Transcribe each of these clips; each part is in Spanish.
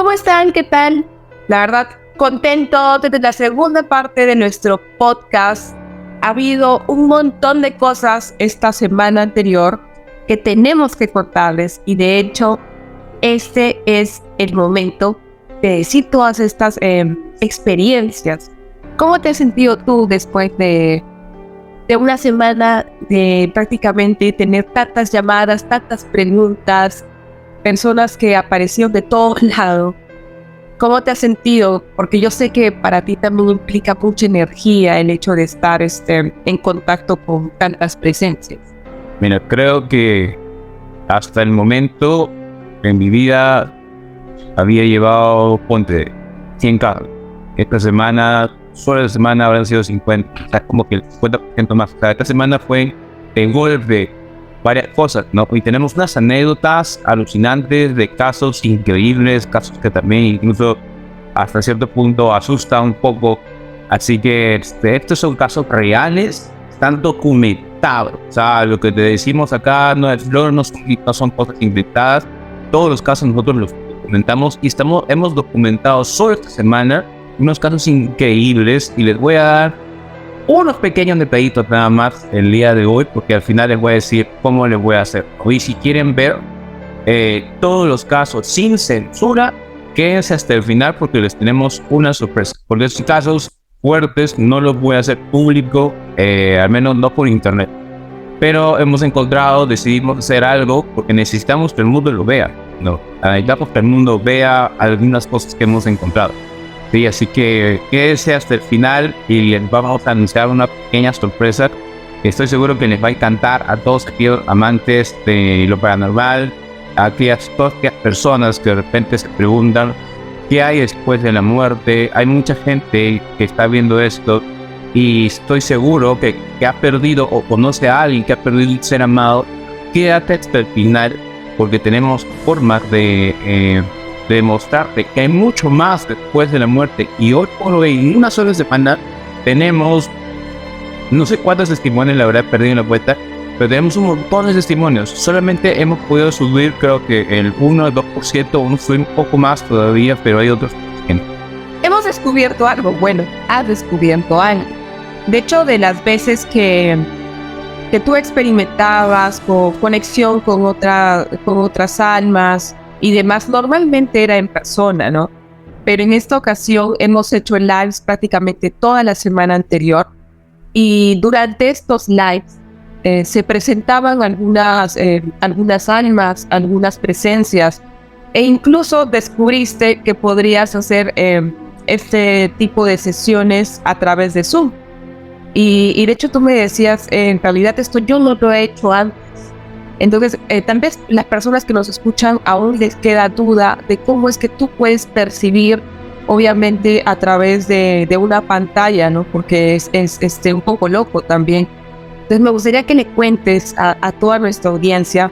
¿Cómo están? ¿Qué tal? La verdad, contento desde la segunda parte de nuestro podcast. Ha habido un montón de cosas esta semana anterior que tenemos que contarles y de hecho este es el momento de decir todas estas experiencias. ¿Cómo te has sentido tú después de una semana de prácticamente tener tantas llamadas, tantas preguntas, personas que aparecieron de todo lado? ¿Cómo te has sentido? Porque yo sé que para ti también implica mucha energía el hecho de estar en contacto con tantas presencias. Mira, creo que hasta el momento en mi vida había llevado, ponte, 100 carros. Esta semana, solo la semana habrán sido 50, o sea, como que el 50% más. O sea, esta semana fue de golpe varias cosas, ¿no? Y tenemos unas anécdotas alucinantes de casos increíbles, casos que también incluso hasta cierto punto asustan un poco. Así que estos son casos reales, están documentados. O sea, lo que te decimos acá no son cosas inventadas. Todos los casos nosotros los documentamos y hemos documentado solo esta semana unos casos increíbles y les voy a dar unos pequeños detallitos nada más el día de hoy, porque al final les voy a decir cómo les voy a hacer. Y si quieren ver todos los casos sin censura, quédense hasta el final porque les tenemos una sorpresa. Porque estos casos fuertes no los voy a hacer público, al menos no por internet. Pero decidimos hacer algo porque necesitamos que el mundo lo vea. No, necesitamos que el mundo vea algunas cosas que hemos encontrado. Sí, así que quédense hasta el final y les vamos a anunciar una pequeña sorpresa que estoy seguro que les va a encantar a todos aquellos amantes de lo paranormal, a todas aquellas personas que de repente se preguntan qué hay después de la muerte. Hay mucha gente que está viendo esto y estoy seguro que ha perdido o conoce a alguien que ha perdido un ser amado. Quédate hasta el final porque tenemos formas de demostrarte que hay mucho más después de la muerte. Y hoy por hoy, en una sola semana, tenemos no sé cuántos testimonios, la verdad he perdido la cuenta, pero tenemos un montón de testimonios. Solamente hemos podido subir, creo que el 1 o 2%, uno sube un poco más todavía, pero hay otros que no. Hemos descubierto algo, bueno, has descubierto algo. De hecho, de las veces que tú experimentabas conexión con otras almas y demás, normalmente era en persona, ¿no? Pero en esta ocasión hemos hecho lives prácticamente toda la semana anterior y durante estos lives se presentaban algunas almas, algunas presencias e incluso descubriste que podrías hacer este tipo de sesiones a través de Zoom. Y de hecho tú me decías, en realidad esto yo no lo he hecho antes. Entonces, tal vez las personas que nos escuchan aún les queda duda de cómo es que tú puedes percibir, obviamente a través de una pantalla, ¿no? Porque es un poco loco también. Entonces, me gustaría que le cuentes a toda nuestra audiencia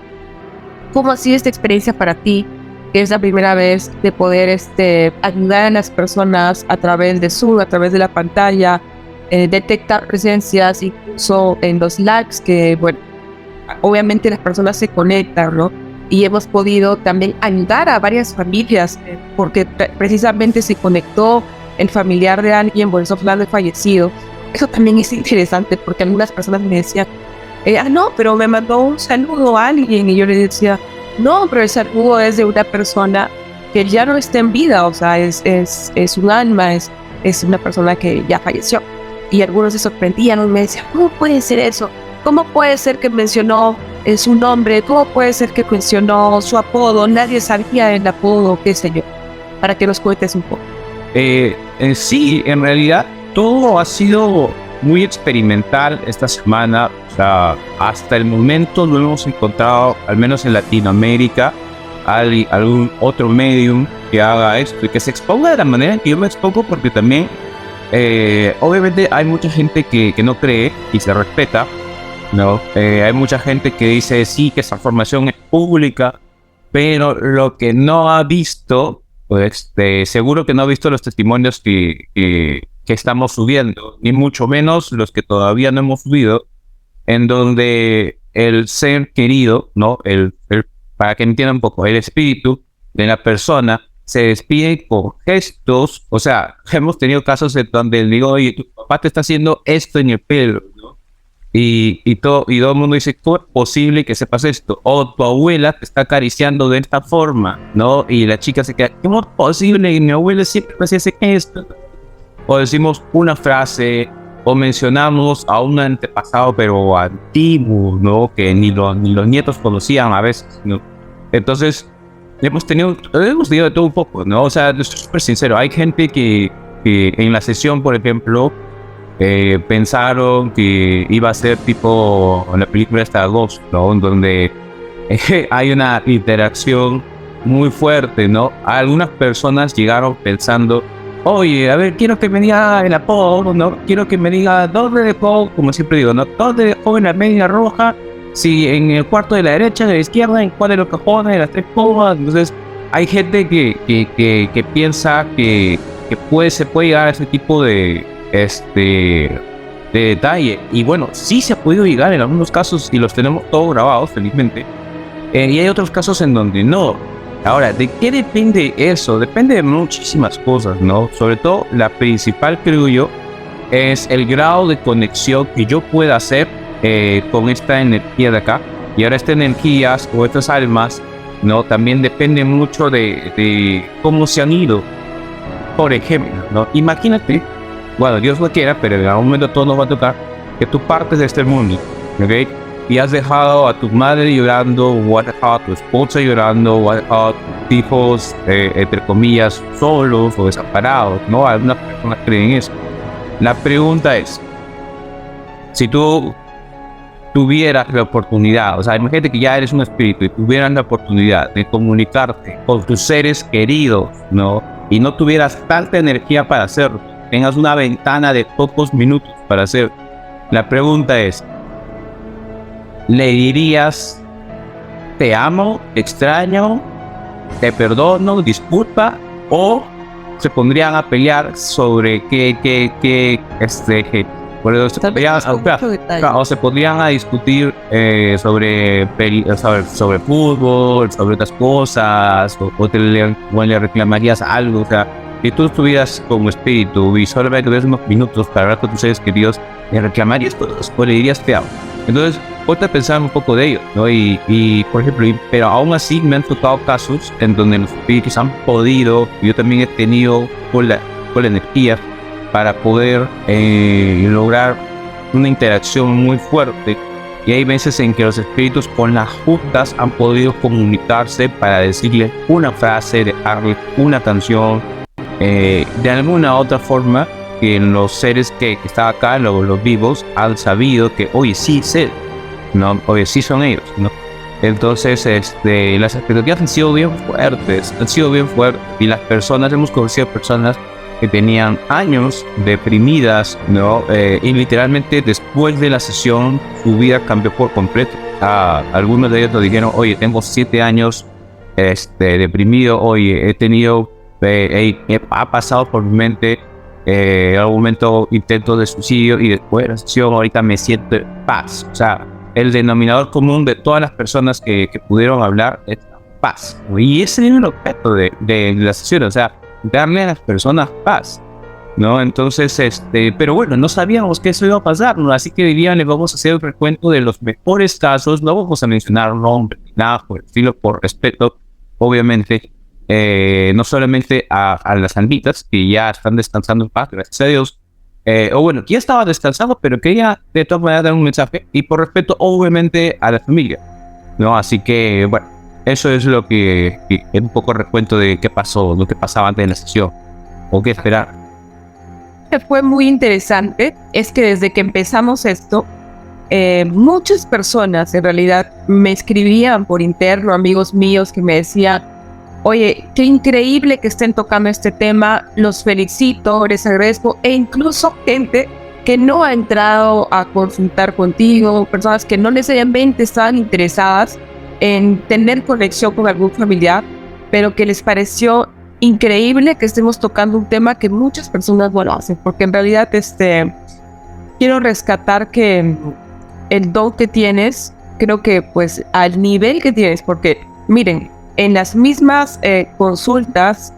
cómo ha sido esta experiencia para ti, que es la primera vez de poder ayudar a las personas a través de Zoom, a través de la pantalla, detectar presencias, incluso en los lives que, bueno, obviamente las personas se conectan, ¿no? Y hemos podido también ayudar a varias familias, porque precisamente se conectó el familiar de alguien, por eso hablando de fallecido. Eso también es interesante, porque algunas personas me decían, no, pero me mandó un saludo a alguien, y yo le decía, no, pero el saludo es de una persona que ya no está en vida, o sea, es un alma, es una persona que ya falleció. Y algunos se sorprendían y me decían, ¿cómo puede ser eso? ¿Cómo puede ser que mencionó su nombre? ¿Cómo puede ser que mencionó su apodo? Nadie sabía el apodo, qué sé yo. Para que nos cuentes un poco. Sí, en realidad todo ha sido muy experimental esta semana. O sea, hasta el momento no hemos encontrado, al menos en Latinoamérica, algún otro medium que haga esto y que se exponga de la manera en que yo me expongo, porque también obviamente hay mucha gente que no cree y se respeta, ¿no? Hay mucha gente que dice sí, que esa formación es pública, pero lo que no ha visto, pues seguro que no ha visto los testimonios que estamos subiendo, ni mucho menos los que todavía no hemos subido, en donde el ser querido, ¿no? Para que entiendan un poco, el espíritu de la persona se despiden con gestos. O sea, hemos tenido casos en donde le digo, oye, tu papá te está haciendo esto en el pelo, ¿no? Y todo el mundo dice, ¿cómo es posible que sepas esto? O tu abuela te está acariciando de esta forma, ¿no? Y la chica se queda, ¿cómo es posible? Mi abuela siempre me hacía ese gesto. O decimos una frase, o mencionamos a un antepasado, pero antiguo, ¿no? Que ni los nietos conocían a veces, ¿no? Entonces, hemos tenido de todo un poco, ¿no? O sea, estoy súper sincero, hay gente que en la sesión, por ejemplo, pensaron que iba a ser tipo la película esta Ghost, ¿no? Donde hay una interacción muy fuerte, ¿no? Algunas personas llegaron pensando, oye, a ver, quiero que me diga el apodo, ¿no? Quiero que me diga dónde dejó, como siempre digo, ¿no? ¿Dónde dejó en la media roja? Si en el cuarto de la derecha, de la izquierda, en cuál de los cajones, de las 3 comas. Entonces, hay gente que piensa que se puede llegar a ese tipo de detalle. Y bueno, sí se ha podido llegar en algunos casos y los tenemos todos grabados, felizmente. Y hay otros casos en donde no. Ahora, ¿de qué depende eso? Depende de muchísimas cosas, ¿no? Sobre todo, la principal, creo yo, es el grado de conexión que yo pueda hacer con esta energía de acá. Y ahora estas energías o estas almas, ¿no? También depende mucho de cómo se han ido. Por ejemplo, ¿no? Imagínate, bueno, Dios lo quiera, pero en algún momento todo nos va a tocar, que tú partes de este mundo, ¿ok? Y has dejado a tu madre llorando, o has dejado a tu esposa llorando, o has dejado a tus hijos, entre comillas, solos o desamparados, ¿no? Algunas personas creen eso. La pregunta es, si tú tuvieras la oportunidad, o sea, imagínate que ya eres un espíritu y tuvieras la oportunidad de comunicarte con tus seres queridos, ¿no? Y no tuvieras tanta energía para hacerlo, tengas una ventana de pocos minutos para hacerlo. La pregunta es, ¿le dirías te amo, te extraño, te perdono, disculpa? ¿O se pondrían a pelear sobre o se podrían a discutir sobre fútbol, sobre otras cosas, o le reclamarías algo? O sea, si tú estuvieras como espíritu y solamente tuvieras unos minutos para hablar con tus seres queridos, le reclamarías cosas o le dirías te amo. Entonces, ponte a pensar un poco de ello, ¿no? Y por ejemplo, pero aún así me han tocado casos en donde los espíritus han podido, yo también he tenido con la energía para poder lograr una interacción muy fuerte. Y hay veces en que los espíritus con las justas han podido comunicarse para decirle una frase, dejarle una canción, de alguna otra forma que los seres que están acá, los vivos, han sabido que, oye, sí sé, ¿no? Oye, sí son ellos, ¿no? Entonces, las expectativas han sido bien fuertes, y las personas, hemos conocido personas que tenían años deprimidas, ¿no? Y literalmente después de la sesión su vida cambió por completo. Algunos de ellos nos dijeron, oye, tengo 7 años deprimido, oye, he tenido, ha pasado por mi mente en algún momento intentos de suicidio, y después de la sesión ahorita me siento en paz. O sea, el denominador común de todas las personas que pudieron hablar es paz, ¿no? Y ese es el objeto de la sesión, o sea, darle a las personas paz, ¿no? Entonces, pero bueno, no sabíamos que eso iba a pasar, ¿no? Así que dirían, les vamos a hacer un recuento de los mejores casos. No vamos a mencionar nombres ni nada por el estilo, por respeto, obviamente, no solamente a las almitas que ya están descansando en paz, gracias a Dios, o bueno, que ya estaba descansando, pero quería de todas maneras dar un mensaje, y por respeto, obviamente, a la familia, ¿no? Así que, bueno, eso es lo que es un poco recuento de qué pasó, lo que pasaba antes de la sesión, o qué esperar. Que fue muy interesante es que desde que empezamos esto, muchas personas en realidad me escribían por interno, amigos míos que me decían, oye, qué increíble que estén tocando este tema, los felicito, les agradezco, e incluso gente que no ha entrado a consultar contigo, personas que no necesariamente estaban interesadas en tener conexión con algún familiar, pero que les pareció increíble que estemos tocando un tema que muchas personas no lo hacen, porque en realidad quiero rescatar que el don que tienes, creo que pues al nivel que tienes, porque miren, en las mismas consultas,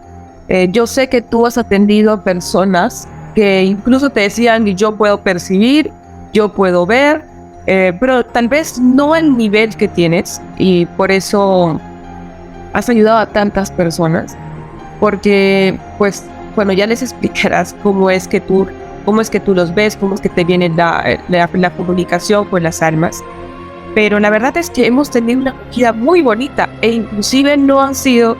yo sé que tú has atendido a personas que incluso te decían, yo puedo percibir, yo puedo ver, pero tal vez no al nivel que tienes, y por eso has ayudado a tantas personas, porque pues bueno, ya les explicarás cómo es que tú los ves, cómo es que te viene la comunicación con las almas. Pero la verdad es que hemos tenido una acogida muy bonita, e inclusive no han sido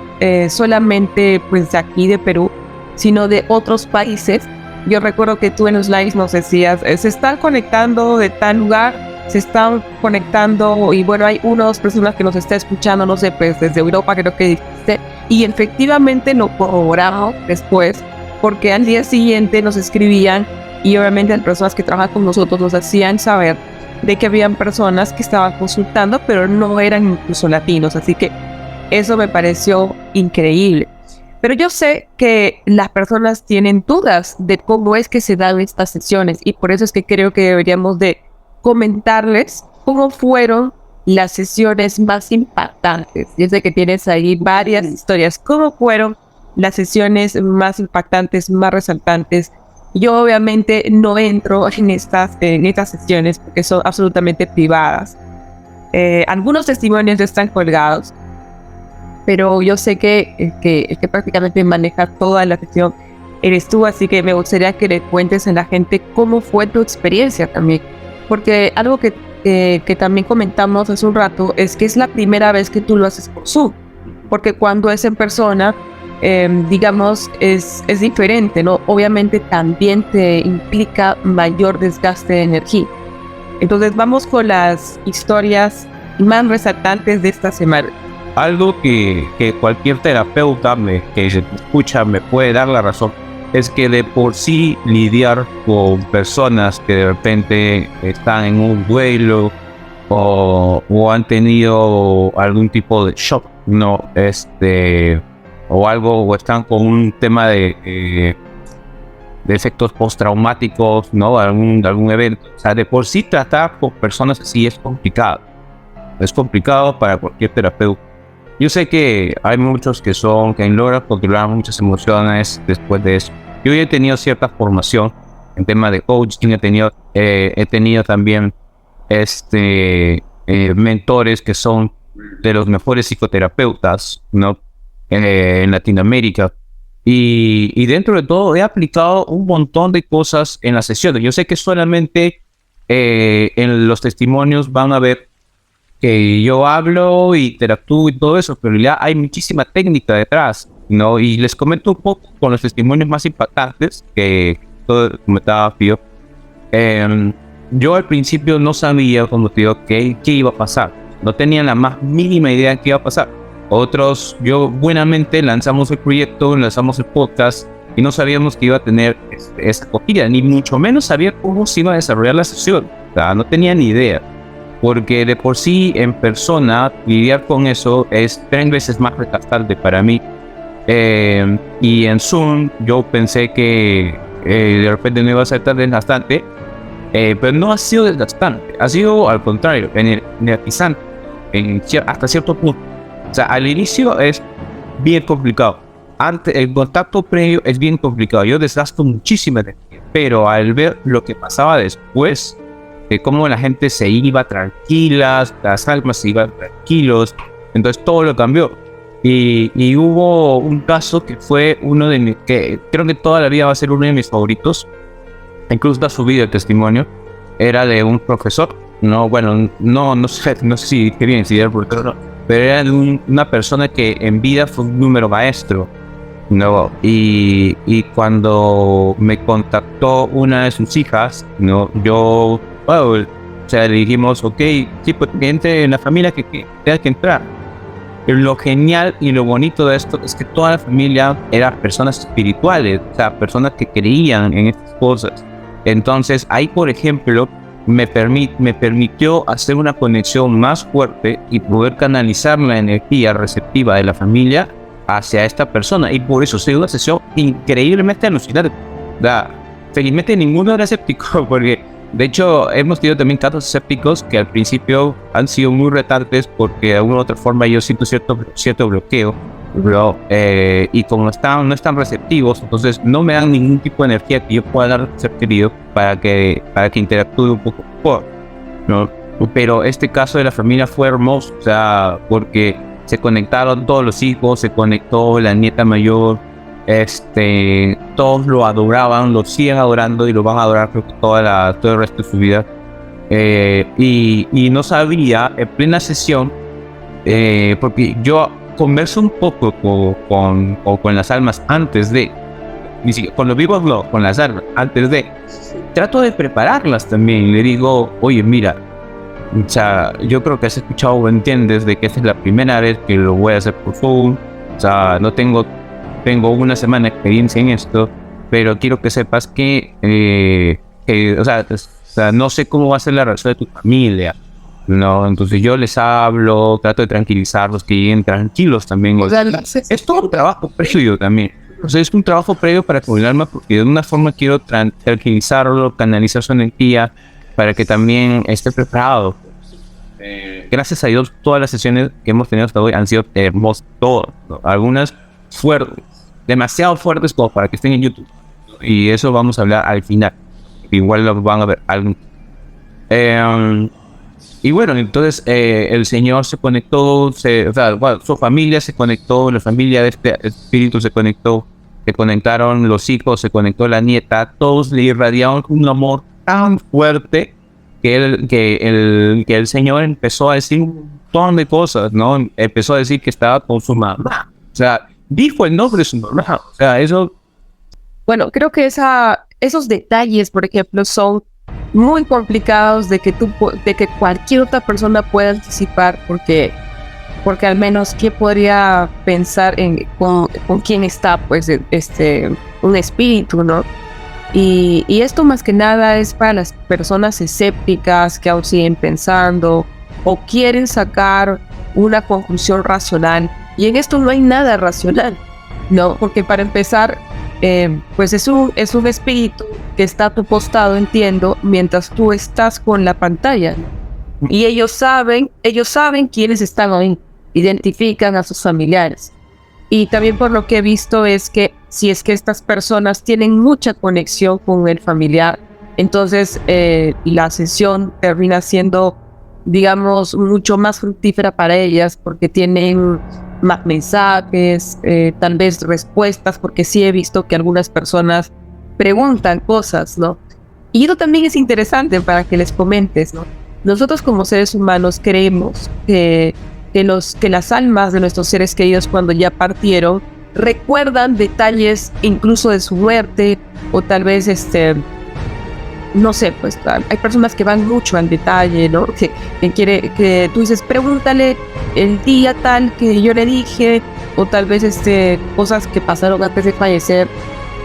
solamente pues de aquí de Perú, sino de otros países. Yo recuerdo que tú en los lives nos decías, se están conectando de tal lugar, se están conectando, y bueno, hay una o dos personas que nos está escuchando, no sé, pues desde Europa creo que dijiste, y efectivamente lo corroboramos después, porque al día siguiente nos escribían, y obviamente las personas que trabajan con nosotros nos hacían saber de que habían personas que estaban consultando, pero no eran incluso latinos, así que eso me pareció increíble. Pero yo sé que las personas tienen dudas de cómo es que se dan estas sesiones, y por eso es que creo que deberíamos de comentarles cómo fueron las sesiones más impactantes. Yo sé que tienes ahí varias historias. ¿Cómo fueron las sesiones más impactantes, más resaltantes? Yo obviamente no entro en estas sesiones porque son absolutamente privadas. Algunos testimonios están colgados, pero yo sé que prácticamente maneja toda la sesión eres tú, así que me gustaría que le cuentes a la gente cómo fue tu experiencia también. Porque algo que también comentamos hace un rato es que es la primera vez que tú lo haces por Zoom, porque cuando es en persona, digamos, es diferente, ¿no? Obviamente también te implica mayor desgaste de energía. Entonces vamos con las historias más resaltantes de esta semana. Algo que cualquier terapeuta que se escucha me puede dar la razón es que de por sí lidiar con personas que de repente están en un duelo o han tenido algún tipo de shock, ¿no? O algo, o están con un tema de efectos postraumáticos, ¿no? Algún evento. O sea, de por sí tratar con personas así es complicado. Es complicado para cualquier terapeuta. Yo sé que hay muchos que logran controlar muchas emociones después de eso. Yo he tenido cierta formación en tema de coaching, he tenido también mentores que son de los mejores psicoterapeutas, ¿no? En Latinoamérica. Y dentro de todo he aplicado un montón de cosas en las sesiones. Yo sé que solamente en los testimonios van a ver que yo hablo y interactúo y todo eso, pero ya hay muchísima técnica detrás, ¿no? Y les comento un poco con los testimonios más impactantes que todo comentaba Pío. Yo al principio no sabía, como te digo, qué iba a pasar. No tenía la más mínima idea de qué iba a pasar. Otros, yo buenamente lanzamos el proyecto, lanzamos el podcast y no sabíamos que iba a tener esa acogida, ni mucho menos sabía cómo se iba a desarrollar la sesión. O sea, no tenía ni idea. Porque de por sí en persona lidiar con eso es 3 veces más desgastante para mí. Y en Zoom yo pensé que de repente no iba a ser tan desgastante, pero no ha sido desgastante, ha sido al contrario, energizante hasta cierto punto. O sea, al inicio es bien complicado, el contacto previo es bien complicado, yo desgasto muchísima energía, pero al ver lo que pasaba después, cómo la gente se iba tranquilas, las almas se iban tranquilos, entonces todo lo cambió. Y hubo un caso que fue uno de mis, que creo que toda la vida va a ser uno de mis favoritos, incluso está subido el testimonio, era de un profesor, no sé si qué bien si era el profesor, no, pero era de una persona que en vida fue un número maestro, ¿no? Y cuando me contactó una de sus hijas, ¿no? O sea, le dijimos, ok, sí, pues que entre en la familia que tenga que entrar. Pero lo genial y lo bonito de esto es que toda la familia eran personas espirituales, o sea, personas que creían en estas cosas. Entonces, ahí, por ejemplo, me permitió hacer una conexión más fuerte y poder canalizar la energía receptiva de la familia hacia esta persona. Y por eso se dio una sesión increíblemente alucinante. Felizmente ninguno era escéptico, porque De hecho, hemos tenido también casos escépticos que al principio han sido muy retantes porque de alguna u otra forma yo siento cierto bloqueo, y como no están receptivos, entonces no me dan ningún tipo de energía que yo pueda dar al ser querido para que interactúe un poco mejor, ¿no? Pero este caso de la familia fue hermoso, o sea, porque se conectaron todos los hijos, se conectó la nieta mayor, todos lo adoraban, lo siguen adorando y lo van a adorar creo que todo el resto de su vida. Y no sabía en plena sesión, porque yo converso un poco con las almas antes de, ni siquiera con los vivos no, con las almas antes de, trato de prepararlas también. Le digo, oye, mira, o sea, yo creo que has escuchado o entiendes de que esta es la primera vez que lo voy a hacer por Zoom. O sea, no tengo una semana de experiencia en esto, pero quiero que sepas que o sea, no sé cómo va a ser la reacción de tu familia, ¿no? Entonces yo les hablo, trato de tranquilizarlos, que lleguen tranquilos también. O sea, es todo un trabajo previo también. O sea, es un trabajo previo para con el alma, porque de una forma quiero tranquilizarlo, canalizar su energía, para que también esté preparado. Gracias a Dios, todas las sesiones que hemos tenido hasta hoy han sido hermosas, todas, ¿no? Algunas fuertes, demasiado fuertes como para que estén en YouTube. Y eso vamos a hablar al final. Igual lo van a ver algún. Y bueno, entonces el Señor se conectó, su familia se conectó, la familia de este espíritu se conectó, se conectaron los hijos, se conectó la nieta, todos le irradiaron un amor tan fuerte que el Señor empezó a decir un montón de cosas, ¿no? Empezó a decir que estaba con su mamá, o sea, dijo el nombre de su mamá, o sea, eso. Bueno, creo que esos detalles, por ejemplo, son muy complicados de que cualquier otra persona pueda anticipar, porque al menos ¿quién podría pensar con quién está, pues, un espíritu, ¿no? Y esto más que nada es para las personas escépticas que aún siguen pensando o quieren sacar una conclusión racional. Y en esto no hay nada racional, ¿no? Porque para empezar, pues es un espíritu que está a tu costado, entiendo, mientras tú estás con la pantalla. Y ellos saben quiénes están ahí, identifican a sus familiares. Y también por lo que he visto es que si es que estas personas tienen mucha conexión con el familiar, entonces la sesión termina siendo, digamos, mucho más fructífera para ellas, porque tienen más mensajes, tal vez respuestas, porque sí he visto que algunas personas preguntan cosas, ¿no? Y eso también es interesante para que les comentes, ¿no? Nosotros como seres humanos creemos que las almas de nuestros seres queridos cuando ya partieron recuerdan detalles incluso de su muerte, o tal vez no sé, pues hay personas que van mucho al detalle, ¿no? Que tú dices, pregúntale el día tal que yo le dije, o tal vez cosas que pasaron antes de fallecer,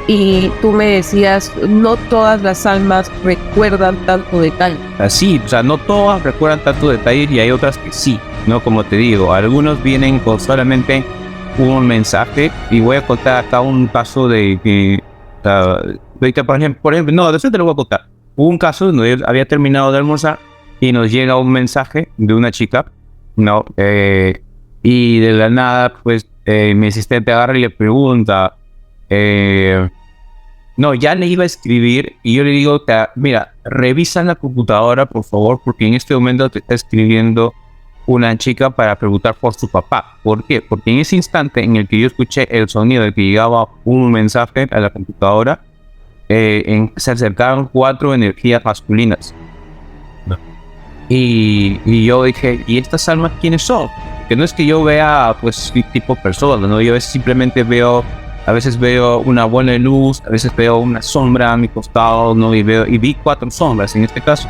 y tú me decías, no todas las almas recuerdan tanto detalle. Así, o sea, no todas recuerdan tanto detalle y hay otras que sí, ¿no? Como te digo, algunos vienen con solamente un mensaje, y voy a contar acá un caso de que, por ejemplo, no, de eso te lo voy a contar. Hubo un caso donde yo había terminado de almorzar y nos llega un mensaje de una chica, ¿no? Y de la nada, pues, mi asistente agarra y le pregunta, no, ya le iba a escribir, y yo le digo, mira, revisa la computadora, por favor, porque en este momento te está escribiendo una chica para preguntar por su papá. ¿Por qué? Porque en ese instante en el que yo escuché el sonido de que llegaba un mensaje a la computadora, se acercaron 4 energías masculinas. No. Y yo dije, ¿y estas almas quiénes son? Que no es que yo vea, pues, tipo persona, ¿no? Yo simplemente a veces veo una bola de luz, a veces veo una sombra a mi costado, ¿no? Y vi 4 sombras en este caso.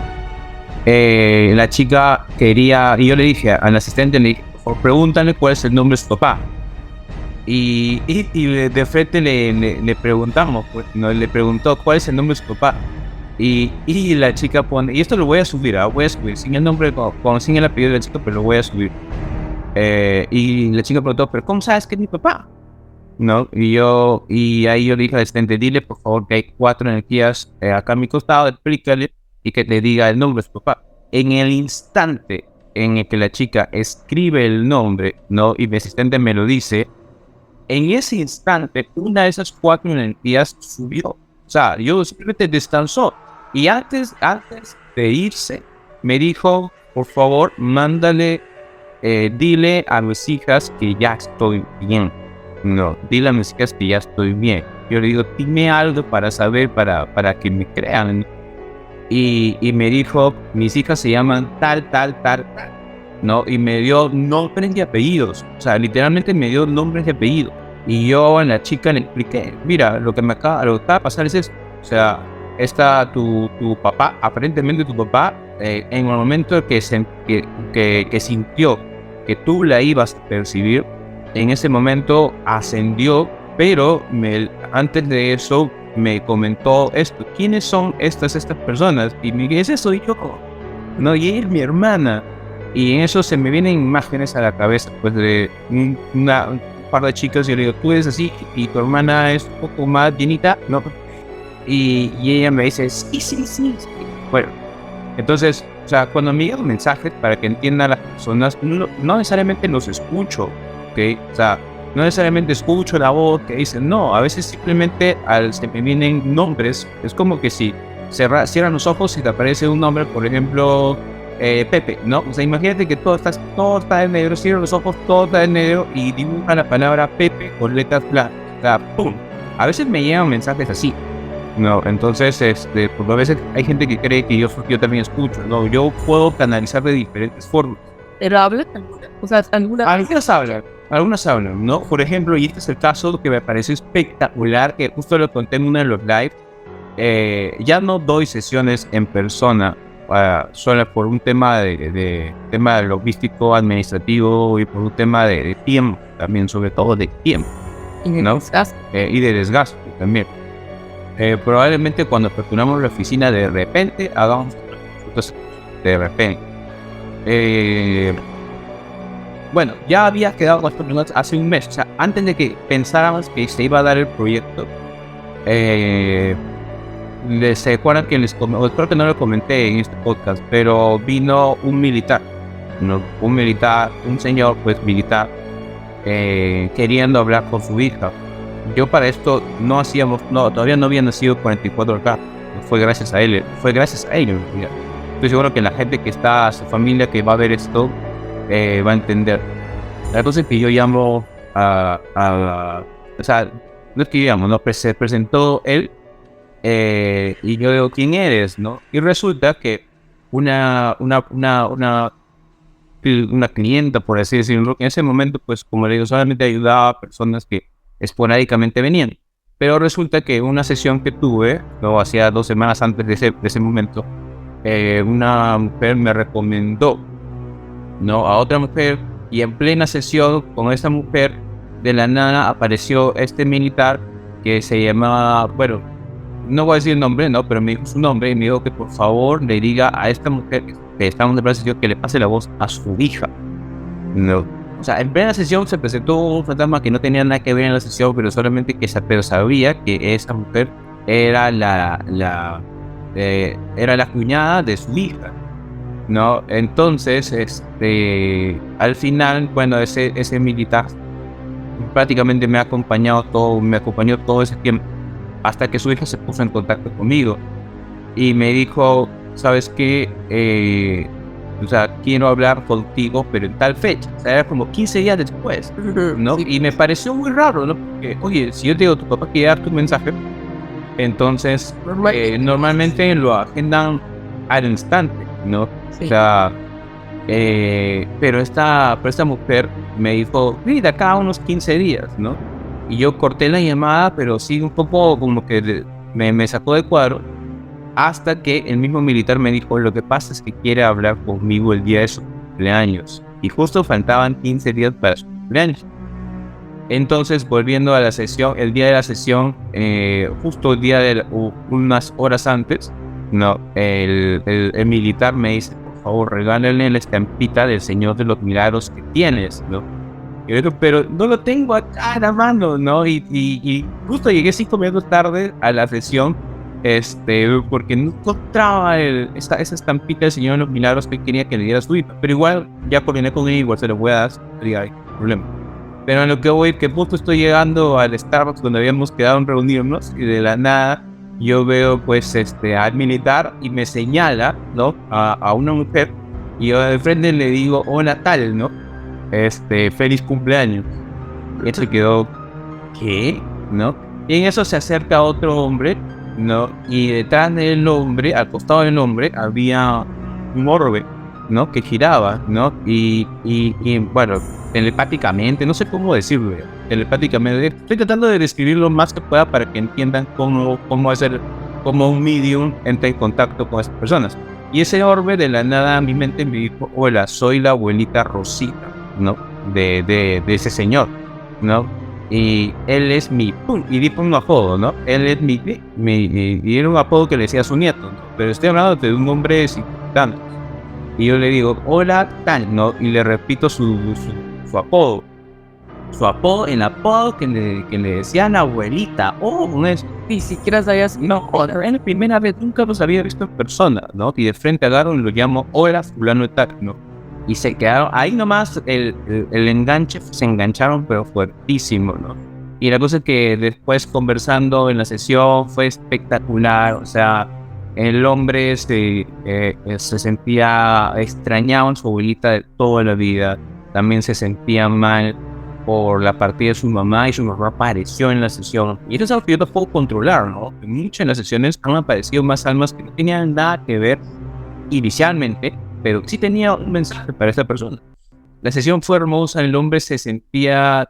La chica quería, y yo le dije al asistente, le dije, por favor, pregúntale cuál es el nombre de su papá. Y de frente le preguntamos, pues, ¿no? Le preguntó cuál es el nombre de su papá. Y la chica pone, y esto lo voy a subir, sin el nombre, sin el apellido de la chica, pero lo voy a subir. Y la chica preguntó, ¿pero cómo sabes que es mi papá? ¿No? Y ahí yo le dije al asistente, dile por favor que hay 4 energías acá a mi costado, explícale y que te diga el nombre de su papá. En el instante en el que la chica escribe el nombre, ¿no? Y mi asistente me lo dice, en ese instante, una de esas 4 energías subió. O sea, yo simplemente descansó. Y antes de irse, me dijo, por favor, mándale, dile a mis hijas que ya estoy bien. No, dile a mis hijas que ya estoy bien. Yo le digo, dime algo para saber, para que me crean. Y me dijo, mis hijas se llaman tal, ¿no? Y me dio nombres y apellidos. O sea, literalmente me dio nombres y apellidos. Y yo a la chica le expliqué, mira, lo que acaba de pasar es esto. O sea, tu papá, aparentemente tu papá, en el momento que sintió que tú la ibas a percibir, en ese momento ascendió, pero antes de eso me comentó esto. ¿Quiénes son estas personas? Y me dice, ese soy yo, ¿no? Y ella es mi hermana. Y en eso se me vienen imágenes a la cabeza, pues de un par de chicas. Y yo le digo, tú eres así y tu hermana es un poco más llenita, ¿no? Y ella me dice, sí. Bueno, entonces, o sea, cuando me llegan mensajes, para que entiendan las personas, no necesariamente los escucho, ¿ok? O sea, no necesariamente escucho la voz que dicen, no, a veces simplemente se me vienen nombres. Es como que si cierran los ojos y te aparece un nombre, por ejemplo, Pepe, ¿no? O sea, imagínate que todo está en negro, cierran los ojos, todo está en negro y dibuja la palabra Pepe con letras blancas. O sea, ¡pum! A veces me llegan mensajes así, ¿no? Entonces, pues a veces hay gente que cree que yo también escucho, ¿no? Yo puedo canalizar de diferentes formas. Pero hablan, o sea, Algunas hablan, ¿no? Por ejemplo, y este es el caso que me pareció espectacular, que justo lo conté en uno de los live. Ya no doy sesiones en persona, solo por un tema tema logístico, administrativo y por un tema de tiempo, también, sobre todo de tiempo, ¿no? Y de desgaste también. Probablemente cuando aperturamos la oficina, de repente hagamos consultas de repente. Bueno, ya había quedado con estas personas hace un mes. O sea, antes de que pensáramos que se iba a dar el proyecto, ¿se acuerdan que creo que no lo comenté en este podcast, pero vino un militar, ¿no? Un señor pues militar, queriendo hablar con su hija. Yo para esto todavía no había nacido 44K. Fue gracias a él, mira. Estoy seguro que la gente que está, su familia que va a ver esto, va a entender. La cosa es que yo llamo o sea, no es que yo llamo, no, se presentó él, y yo digo, ¿quién eres, no? Y resulta que una clienta, por así decirlo, en ese momento, pues como le digo, solamente ayudaba a personas que esporádicamente venían. Pero resulta que una sesión que tuve, luego hacía 2 semanas antes de ese momento, una mujer me recomendó, ¿no?, a otra mujer, y en plena sesión con esa mujer, de la nada apareció este militar que se llamaba, bueno, no voy a decir el nombre, ¿no?, pero me dijo su nombre y me dijo que por favor le diga a esta mujer que estamos en plena sesión que le pase la voz a su hija, ¿no? O sea, en plena sesión se presentó un fantasma que no tenía nada que ver en la sesión, pero solamente pero sabía que esa mujer era la cuñada de su hija, ¿no? Entonces, al final, bueno, ese militar prácticamente me acompañó todo ese tiempo, hasta que su hija se puso en contacto conmigo y me dijo, ¿sabes qué? O sea, quiero hablar contigo, pero en tal fecha. O sea, era como 15 días después, ¿no? Sí. Y me pareció muy raro, ¿no? Porque, oye, si yo te digo, tu papá quiere dar tu mensaje, entonces normalmente lo agendan al instante, ¿no? Sí. O sea, pero esta mujer me dijo, sí, de acá a unos 15 días, ¿no? Y yo corté la llamada, pero sí un poco como que me sacó de cuadro, hasta que el mismo militar me dijo, lo que pasa es que quiere hablar conmigo el día de su cumpleaños. Y justo faltaban 15 días para su cumpleaños. Entonces, volviendo a la sesión, el día de la sesión, justo el día unas horas antes, no, el militar me dice, por favor, regálale la estampita del Señor de los Milagros que tienes, ¿no? Y yo digo, pero no lo tengo acá a la mano, ¿no? Y justo llegué 5 minutos tarde a la sesión, porque no encontraba esa estampita del Señor de los Milagros que quería que le diera a su hija. Pero igual, ya coordiné con él, igual se lo voy a dar, sería hay problema. Pero en lo que voy, que justo estoy llegando al Starbucks donde habíamos quedado en reunirnos, y de la nada yo veo pues al militar y me señala, ¿no? A una mujer, y yo de frente le digo, hola tal, ¿no? Feliz cumpleaños. Y él se quedó, ¿qué? ¿No? Y en eso se acerca otro hombre, ¿no? Y detrás del hombre, al costado del hombre, había un orbe, ¿no? Que giraba, ¿no? Y bueno, telepáticamente, no sé cómo decirlo, telepáticamente, estoy tratando de describir lo más que pueda para que entiendan cómo hacer, cómo un medium entra en contacto con esas personas. Y ese orbe de la nada a mi mente me dijo, hola, soy la abuelita Rosita, ¿no? De ese señor, ¿no? Y él es mi... Y di un apodo, ¿no? Él es y era un apodo que le decía a su nieto, ¿no? Pero estoy hablando de un hombre de 50 años. Y yo le digo, hola, tal, ¿no? Y le repito su apodo. Su apodo, el apodo que le decían abuelita. Oh, no es... Ni siquiera sabías. No, joder, es la primera vez, nunca los había visto en persona, ¿no? Y de frente agarro y lo llamo, hola, fulano de tal, ¿no? Y se quedaron, ahí nomás el enganche, se engancharon pero fuertísimo, ¿no? Y la cosa es que después conversando en la sesión fue espectacular, o sea, el hombre se sentía extrañado en su abuelita de toda la vida, también se sentía mal por la partida de su mamá y su mamá apareció en la sesión. Y eso es algo que yo no puedo controlar, ¿no? Muchas en las sesiones han aparecido más almas que no tenían nada que ver inicialmente, pero sí tenía un mensaje para esta persona. La sesión fue hermosa, el hombre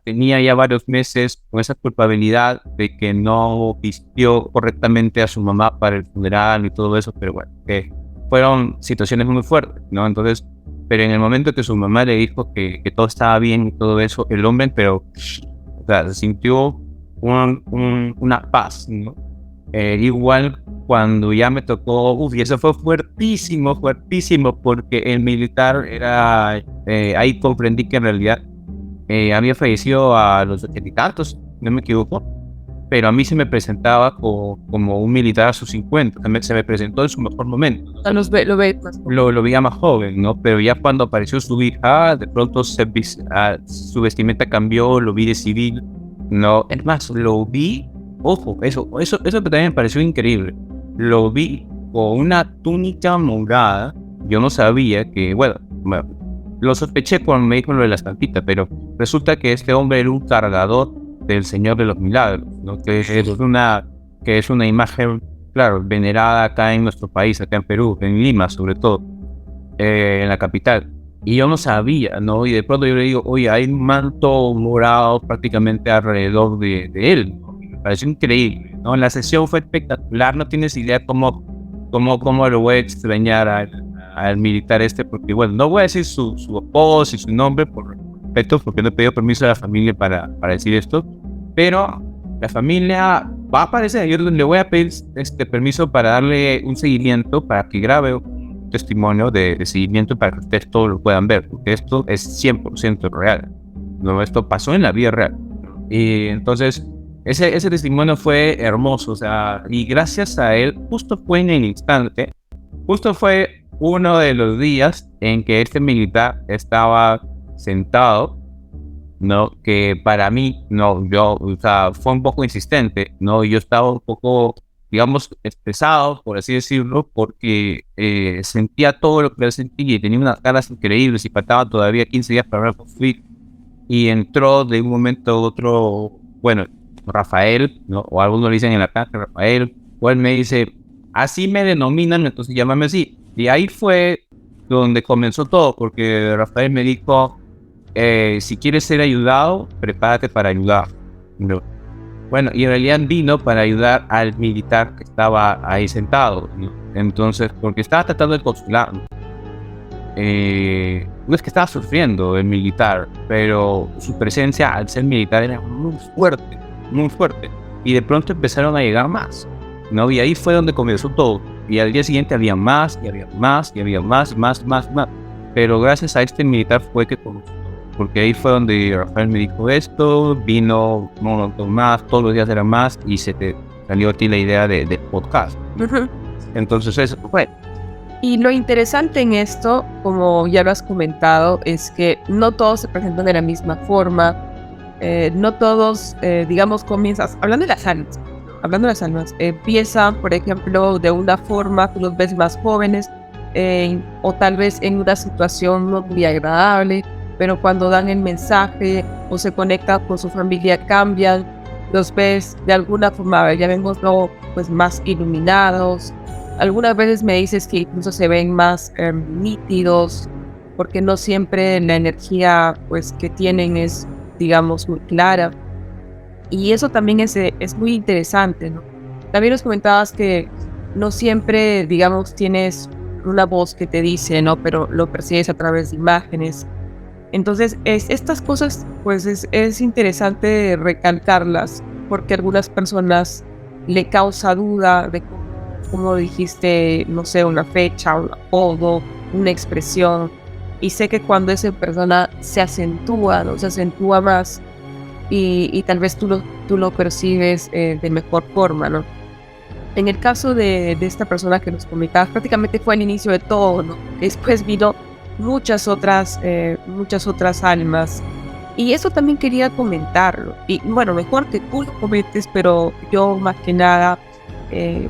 tenía ya varios meses con esa culpabilidad de que no vistió correctamente a su mamá para el funeral y todo eso, pero bueno, fueron situaciones muy fuertes, ¿no? Entonces, pero en el momento que su mamá le dijo que todo estaba bien y todo eso, el hombre, o sea, se sintió una paz, ¿no? Igual cuando ya me tocó, y eso fue fuertísimo, porque el militar era, ahí comprendí que en realidad había fallecido a los 80 y tantos, no me equivoco, pero a mí se me presentaba como un militar a sus 50, se me presentó en su mejor momento, ¿no? Lo veía más joven, ¿no? Pero ya cuando apareció su hija, de pronto su vestimenta cambió, lo vi de civil, ¿no? Es más, lo vi. Ojo, eso también me pareció increíble. Lo vi con una túnica morada. Yo no sabía que, bueno, lo sospeché cuando me dijo lo de la estampita, pero resulta que este hombre era un cargador del Señor de los Milagros, ¿no? Que es una imagen, claro, venerada acá en nuestro país, acá en Perú, en Lima sobre todo, en la capital. Y yo no sabía, ¿no? Y de pronto yo le digo, oye, hay un manto morado prácticamente alrededor de él, ¿no? Pareció increíble, ¿no? La sesión fue espectacular, no tienes idea cómo lo voy a extrañar al militar porque, bueno, no voy a decir su apodo y su nombre por respeto, porque no he pedido permiso a la familia para decir esto, pero la familia va a aparecer, yo le voy a pedir permiso para darle un seguimiento, para que grabe un testimonio de seguimiento para que ustedes todos lo puedan ver, porque esto es 100% real, ¿no? Esto pasó en la vida real, y entonces ese testimonio fue hermoso, o sea, y gracias a él, justo fue en el instante, justo fue uno de los días en que este militar estaba sentado, ¿no? Que para mí, no, o sea, fue un poco insistente, ¿no? Yo estaba un poco, digamos, estresado, por así decirlo, porque sentía todo lo que él sentía y tenía unas ganas increíbles y faltaban todavía 15 días para construir. Y entró de un momento a otro, bueno, Rafael, ¿no? O algunos le dicen en la casa Rafael, o él me dice, así me denominan, entonces llámame así. Y ahí fue donde comenzó todo, porque Rafael me dijo, si quieres ser ayudado, prepárate para ayudar, ¿no? Bueno, y en realidad vino para ayudar al militar que estaba ahí sentado, ¿no? Entonces, porque estaba tratando de consolarlo. No es que estaba sufriendo el militar, pero su presencia al ser militar era muy fuerte, y de pronto empezaron a llegar más, ¿no? Y ahí fue donde comenzó todo, y al día siguiente había más, pero gracias a este militar fue que comenzó, porque ahí fue donde Rafael me dijo esto, vino un montón más, todos los días era más, y se salió a ti la idea de podcast. Ujú. Entonces eso fue. Y lo interesante en esto, como ya lo has comentado, es que no todos se presentan de la misma forma. No todos, digamos, comienzas hablando de las almas, empiezan, por ejemplo, de una forma, tú los ves más jóvenes, o tal vez en una situación no muy agradable, pero cuando dan el mensaje o se conectan con su familia cambian, los ves de alguna forma, llamémoslo, pues más iluminados. Algunas veces me dices que incluso se ven más nítidos, porque no siempre la energía pues que tienen es, digamos, muy clara. Y eso también es muy interesante, ¿no? También nos comentabas que no siempre, digamos, tienes una voz que te dice, ¿no? Pero lo percibes a través de imágenes. Entonces, estas cosas, pues es interesante recalcarlas, porque a algunas personas le causa duda de cómo dijiste, no sé, una fecha, un apodo, una expresión. Y sé que cuando esa persona se acentúa, ¿no? Se acentúa más y tal vez tú lo percibes de mejor forma, ¿no? En el caso de esta persona que nos comentabas, prácticamente fue el inicio de todo, ¿no? Después vino muchas otras almas. Y eso también quería comentarlo. Y bueno, mejor que tú lo comentes, pero yo más que nada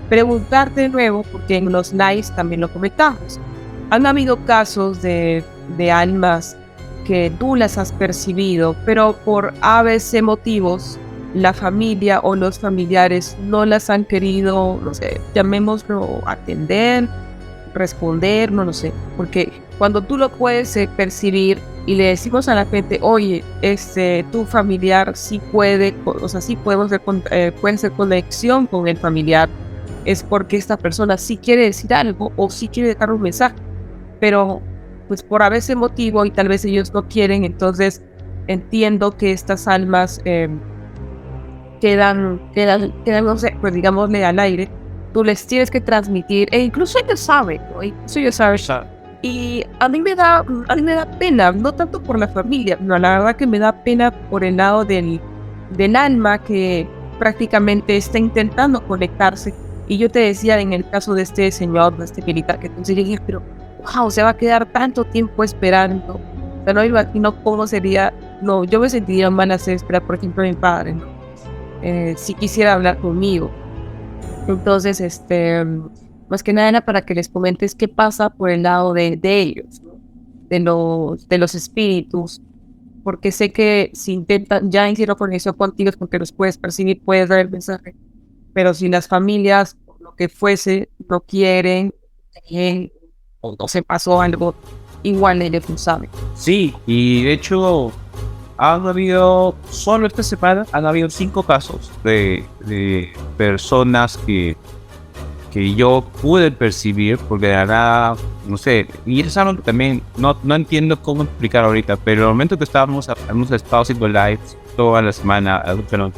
preguntarte de nuevo, porque en los lives también lo comentamos. Han habido casos de almas que tú las has percibido, pero por ABC motivos, la familia o los familiares no las han querido, no sé, llamémoslo atender, responder, no lo sé, porque cuando tú lo puedes percibir y le decimos a la gente, oye, tu familiar sí puede, o sea, sí puede ser conexión con el familiar, es porque esta persona sí quiere decir algo o sí quiere dejar un mensaje, pero pues por a veces motivo y tal vez ellos no quieren, entonces entiendo que estas almas quedan, no sé, pues digámosle al aire, tú les tienes que transmitir, e incluso ellos saben, ¿no? Incluso ellos saben. Y a mí me da pena, no tanto por la familia, no, la verdad que me da pena por el lado del alma que prácticamente está intentando conectarse. Y yo te decía, en el caso de este señor, de este militar, que entonces yo dije, pero wow, se va a quedar tanto tiempo esperando. O sea, no me imagino cómo sería, no, yo me sentiría mal hacer esperar, por ejemplo, a mi padre, ¿no? Si quisiera hablar conmigo. Entonces, más que nada era para que les comentes qué pasa por el lado de ellos, ¿no? De los espíritus, porque sé que si intentan, ya hicieron conexión contigo es porque los puedes percibir, puedes dar el mensaje, pero si las familias, por lo que fuese, no quieren, o no se pasó algo, igual ellos no saben. Sí, y de hecho han habido, solo esta semana, han habido 5 casos de personas que yo pude percibir, porque de verdad, no sé, y eso es algo que también no entiendo cómo explicar ahorita, pero el momento que hemos estado haciendo lives toda la semana,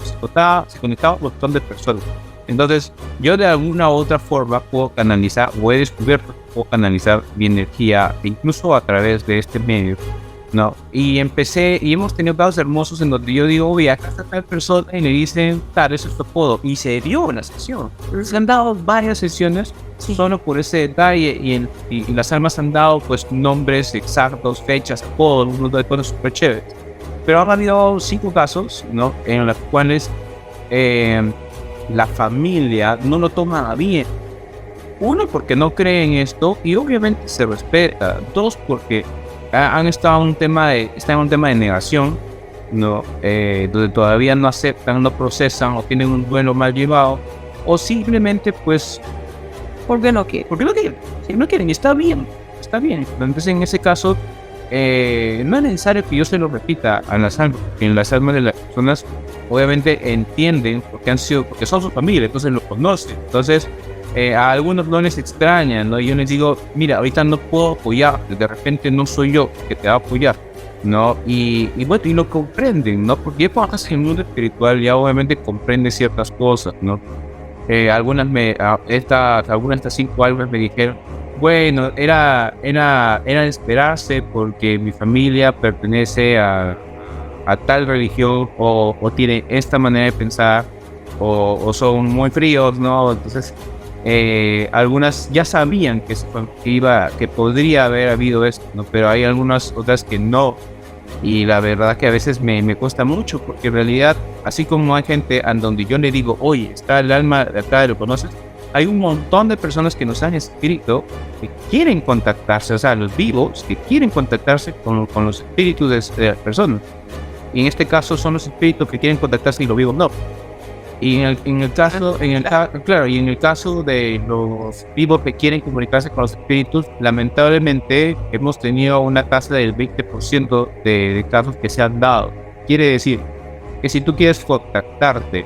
se conectaba un montón de personas. Entonces, yo de alguna u otra forma puedo canalizar, o he descubierto, puedo canalizar mi energía, incluso a través de este medio, ¿no? Y hemos tenido casos hermosos en donde yo digo, oye, acá está tal persona, y le dicen, claro, eso es tu apodo, y se dio una sesión. Se han dado varias sesiones solo por ese detalle, y las almas han dado, pues, nombres exactos, fechas, apodos, unos de cosas súper chéveres. Pero han habido 5 casos, ¿no? En los cuales la familia no lo toma bien. 1, porque no cree en esto, y obviamente se respeta. 2, porque están en un tema de negación, ¿no? Donde todavía no aceptan, no procesan o tienen un duelo mal llevado, o simplemente pues porque no quieren, si no quieren, está bien. Entonces en ese caso no es necesario que yo se lo repita a las almas, porque en las almas de las personas obviamente entienden porque son su familia, entonces lo conocen. Entonces a algunos no les extraña, ¿no? Yo les digo, mira, ahorita no puedo apoyar, de repente no soy yo que te va a apoyar, ¿no? Y bueno, y lo comprenden, ¿no? Porque ya cuando estás en el mundo espiritual ya obviamente comprende ciertas cosas, ¿no? Algunas de estas 5 almas me dijeron, bueno, era de esperarse porque mi familia pertenece a tal religión o tiene esta manera de pensar, o son muy fríos, ¿no? Entonces, algunas ya sabían que podría haber habido esto, ¿no? Pero hay algunas otras que no. Y la verdad que a veces me cuesta mucho, porque en realidad, así como hay gente a donde yo le digo, oye, está el alma de acá, ¿lo conoces? Hay un montón de personas que nos han escrito que quieren contactarse, o sea, los vivos que quieren contactarse con los espíritus de las personas. Y en este caso son los espíritus que quieren contactarse y los vivos no. Y en el caso de los vivos que quieren comunicarse con los espíritus, lamentablemente hemos tenido una tasa del 20% de casos que se han dado. Quiere decir que si tú quieres contactarte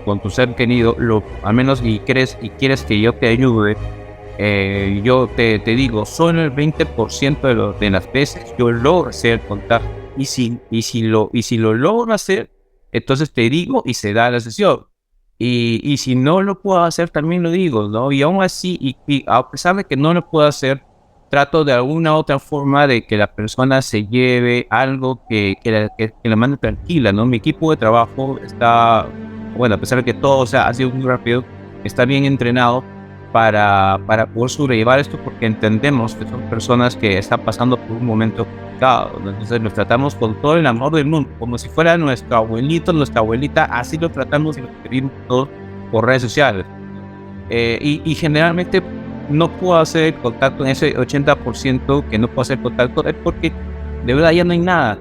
con tu ser querido, al menos y quieres que yo te ayude, yo te digo, solo el 20% de las veces yo logro hacer el contacto. Y si lo logro hacer, entonces te digo y se da la sesión. Y si no lo puedo hacer, también lo digo, ¿no? Y aún así, y a pesar de que no lo puedo hacer, trato de alguna otra forma de que la persona se lleve algo que la mande tranquila, ¿no? Mi equipo de trabajo está, bueno, a pesar de que todo ha sido muy rápido, está bien entrenado para poder sobrellevar esto, porque entendemos que son personas que están pasando por un momento complicado, ¿no? Entonces los tratamos con todo el amor del mundo, como si fuera nuestro abuelito, nuestra abuelita, así lo tratamos y lo pedimos todos por redes sociales. Y generalmente no puedo hacer contacto en ese 80% que no puedo hacer contacto, es porque de verdad ya no hay nada,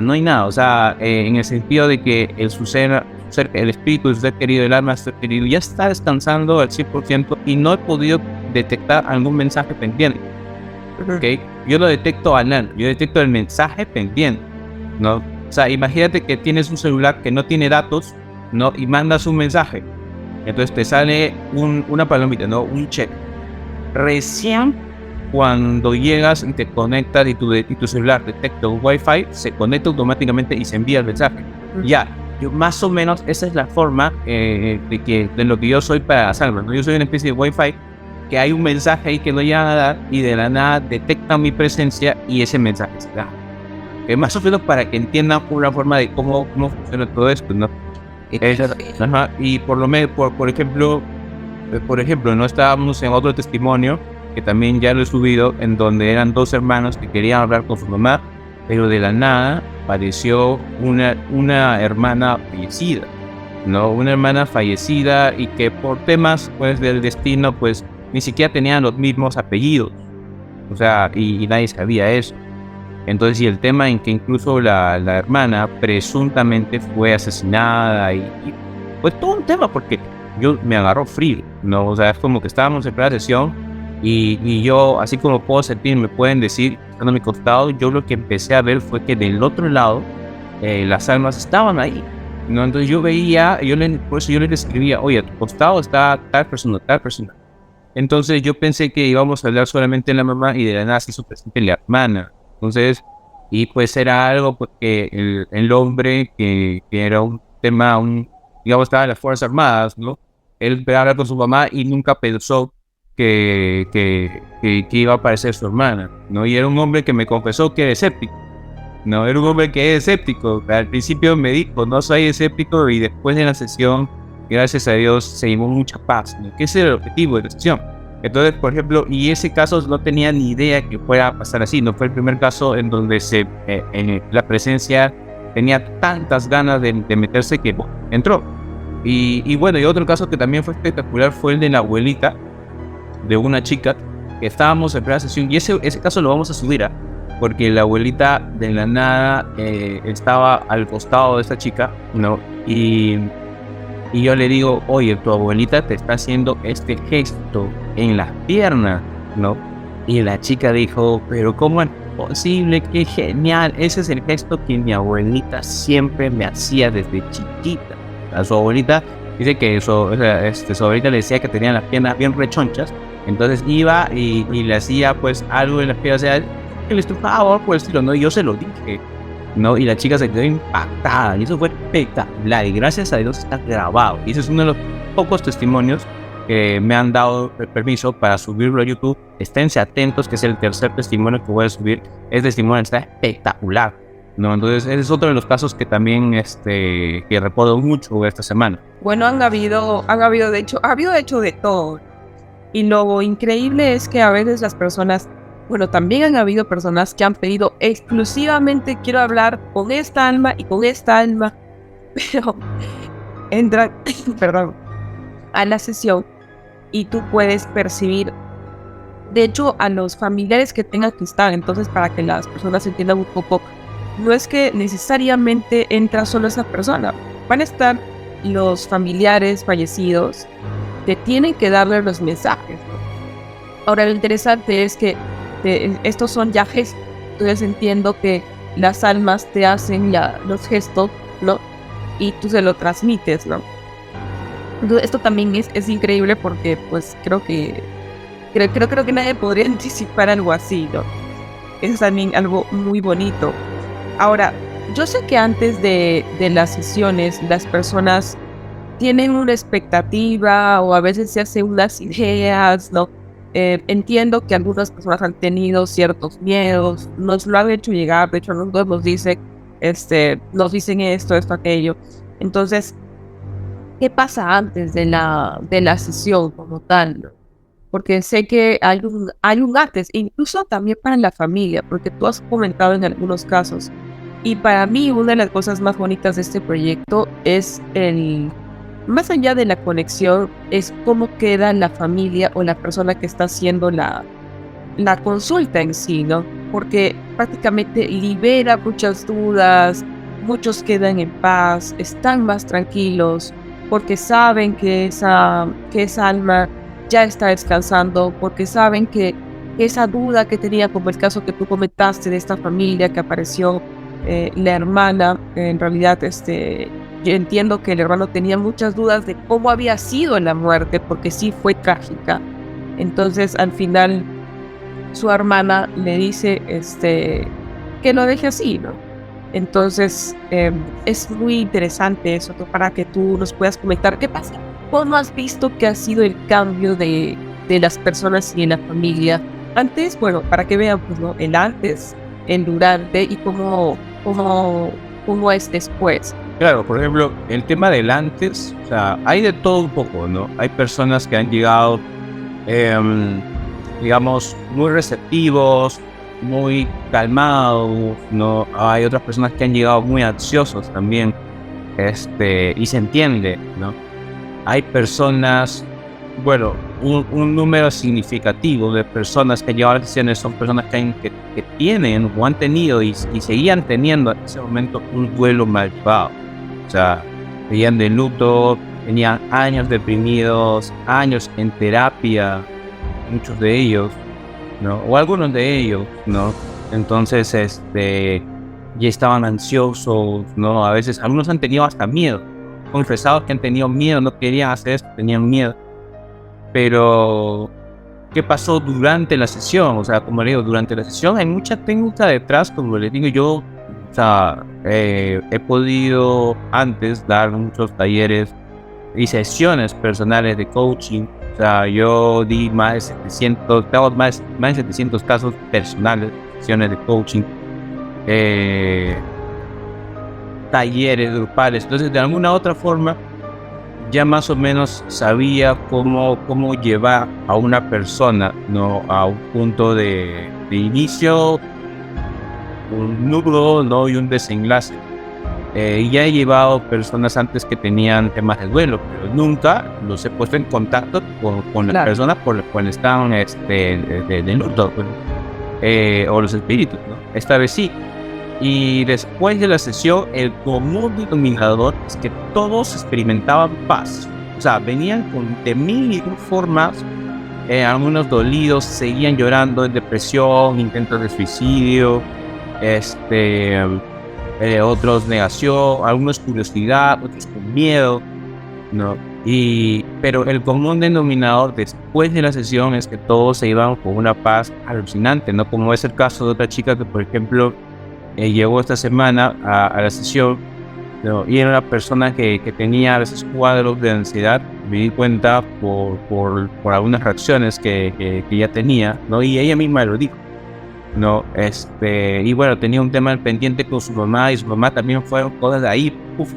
no hay nada, en el sentido de que el espíritu del ser querido, el alma del ser querido, ya está descansando al 100% y no he podido detectar algún mensaje pendiente. ¿Okay? Yo lo detecto yo detecto el mensaje pendiente, ¿no? O sea, imagínate que tienes un celular que no tiene datos, ¿no? Y mandas un mensaje, entonces te sale una palomita, ¿no? Un check. Recién cuando llegas y te conectas y tu celular detecta un Wi-Fi, se conecta automáticamente y se envía el mensaje. Ya, yo más o menos esa es la forma de lo que yo soy para Salva, ¿no? Yo soy una especie de Wi-Fi que hay un mensaje ahí que no llegan a dar y de la nada detectan mi presencia y ese mensaje se da. Más o menos para que entiendan una forma de cómo funciona todo esto, ¿no? Y por ejemplo, no estábamos en otro testimonio que también ya lo he subido, en donde eran dos hermanos que querían hablar con su mamá, pero de la nada apareció una hermana fallecida, ¿no? Una hermana fallecida y que por temas pues del destino pues ni siquiera tenían los mismos apellidos, o sea, y nadie sabía eso. Entonces, y el tema en que incluso la hermana presuntamente fue asesinada y fue todo un tema, porque yo me agarró frío, ¿no? O sea, es como que estábamos en plena sesión y yo, así como puedo sentir, me pueden decir, estando a mi costado, yo lo que empecé a ver fue que del otro lado las almas estaban ahí, ¿no? Entonces yo veía, por eso yo les escribía, oye, a tu costado está tal persona, tal persona. Entonces yo pensé que íbamos a hablar solamente de la mamá y de la nada se hizo presente la hermana. Entonces, y pues era algo porque el hombre que era un tema, digamos, estaba en las Fuerzas Armadas, ¿no? Él iba a hablar con su mamá y nunca pensó que iba a aparecer su hermana, ¿no? Y era un hombre que me confesó que era escéptico, ¿no? Era un hombre que es escéptico. Al principio me dijo, no soy escéptico, y después de la sesión, gracias a Dios, se llevó mucha paz, ¿no? Que ese era el objetivo de la sesión. Entonces, por ejemplo, y ese caso no tenía ni idea que fuera a pasar así. No fue el primer caso en donde la presencia tenía tantas ganas de meterse que entró. Y bueno, y otro caso que también fue espectacular fue el de la abuelita de una chica que estábamos en plena sesión. Y ese caso lo vamos a subir, porque la abuelita de la nada estaba al costado de esta chica, ¿no? Y yo le digo, oye, tu abuelita te está haciendo este gesto en las piernas, ¿no? Y la chica dijo, pero ¿cómo es posible? ¡Qué genial! Ese es el gesto que mi abuelita siempre me hacía desde chiquita. A su abuelita dice que su abuelita le decía que tenía las piernas bien rechonchas, entonces iba y le hacía pues algo en las piernas, o sea, que le estrujaba o algo por el estilo, ¿no? Y yo se lo dije, ¿no? Y la chica se quedó impactada y eso fue espectacular y gracias a Dios está grabado. Y ese es uno de los pocos testimonios que me han dado el permiso para subirlo a YouTube. Esténse atentos, que es el tercer testimonio que voy a subir. Este testimonio está espectacular. ¿no? Entonces, ese es otro de los casos que también que recuerdo mucho esta semana. Bueno, de hecho, ha habido de hecho de todo. Y lo increíble es que a veces las personas, bueno, también han habido personas que han pedido exclusivamente quiero hablar con esta alma y con esta alma, pero entran, perdón, a la sesión y tú puedes percibir, de hecho, a los familiares que tengan que estar. Entonces, para que las personas entiendan un poco, no es que necesariamente entra solo esa persona, van a estar los familiares fallecidos que tienen que darle los mensajes, ¿no? Ahora, lo interesante es que estos son ya gestos. Entonces entiendo que las almas te hacen los gestos, ¿no? Y tú se lo transmites, ¿no? Entonces, esto también es increíble porque pues creo que nadie podría anticipar algo así, ¿no? Es también algo muy bonito. Ahora, yo sé que antes de las sesiones las personas tienen una expectativa o a veces se hacen unas ideas, ¿no? Entiendo que algunas personas han tenido ciertos miedos, nos lo han hecho llegar, de hecho nosotros nos dicen esto, aquello. Entonces, ¿qué pasa antes de la sesión como tal, ¿no? Porque sé que hay un antes, incluso también para la familia, porque tú has comentado en algunos casos. Y para mí una de las cosas más bonitas de este proyecto es más allá de la conexión, es cómo queda la familia o la persona que está haciendo la consulta en sí, ¿no? Porque prácticamente libera muchas dudas, muchos quedan en paz, están más tranquilos, porque saben que esa alma ya está descansando, porque saben que esa duda que tenía, como el caso que tú comentaste de esta familia que apareció, la hermana, en realidad yo entiendo que el hermano tenía muchas dudas de cómo había sido la muerte, porque sí fue trágica. Entonces, al final, su hermana le dice que lo deje así, ¿no? Entonces, es muy interesante eso, ¿no? Para que tú nos puedas comentar qué pasa. ¿Cómo has visto que ha sido el cambio de las personas y en la familia? Antes, bueno, para que vean, pues, ¿no? El antes, el durante y cómo es después. Claro, por ejemplo, el tema del antes, o sea, hay de todo un poco, ¿no? Hay personas que han llegado, digamos, muy receptivos, muy calmados, ¿no? Hay otras personas que han llegado muy ansiosos también, y se entiende, ¿no? Hay personas, bueno, un número significativo de personas que han llegado a las sesiones son personas que tienen o han tenido y seguían teniendo en ese momento un duelo mal llevado. O sea, seguían de luto, tenían años deprimidos, años en terapia, muchos de ellos, ¿no? O algunos de ellos, ¿no? Entonces, ya estaban ansiosos, ¿no? A veces algunos han tenido hasta miedo, confesados que han tenido miedo, no querían hacer esto, tenían miedo. Pero, ¿qué pasó durante la sesión? O sea, como le digo, durante la sesión hay mucha técnica detrás, como les digo yo. O sea, he podido antes dar muchos talleres y sesiones personales de coaching. O sea, yo di más de 700, tengo más de 700 casos personales, sesiones de coaching, talleres grupales. Entonces, de alguna otra forma, ya más o menos sabía cómo llevar a una persona, ¿no? A un punto de inicio, un nudo, ¿no? Y un desenlace. Ya he llevado personas antes que tenían temas de duelo, pero nunca los he puesto en contacto con las personas por las cuales estaban de luto, o los espíritus, ¿no? Esta vez sí. Y después de la sesión, el común denominador es que todos experimentaban paz. O sea, venían de mil y una formas, algunos dolidos, seguían llorando en depresión, intentos de suicidio, otros negación, algunos curiosidad, otros con miedo, ¿no? Pero el común denominador después de la sesión es que todos se iban con una paz alucinante, ¿no? Como es el caso de otra chica que, por ejemplo, llegó esta semana a la sesión, ¿no? Y era una persona que tenía a veces cuadros de ansiedad. Me di cuenta por algunas reacciones que ella tenía, ¿no? Y ella misma lo dijo. ¿no? Y bueno, tenía un tema pendiente con su mamá y su mamá también fueron cosas de ahí. Uf.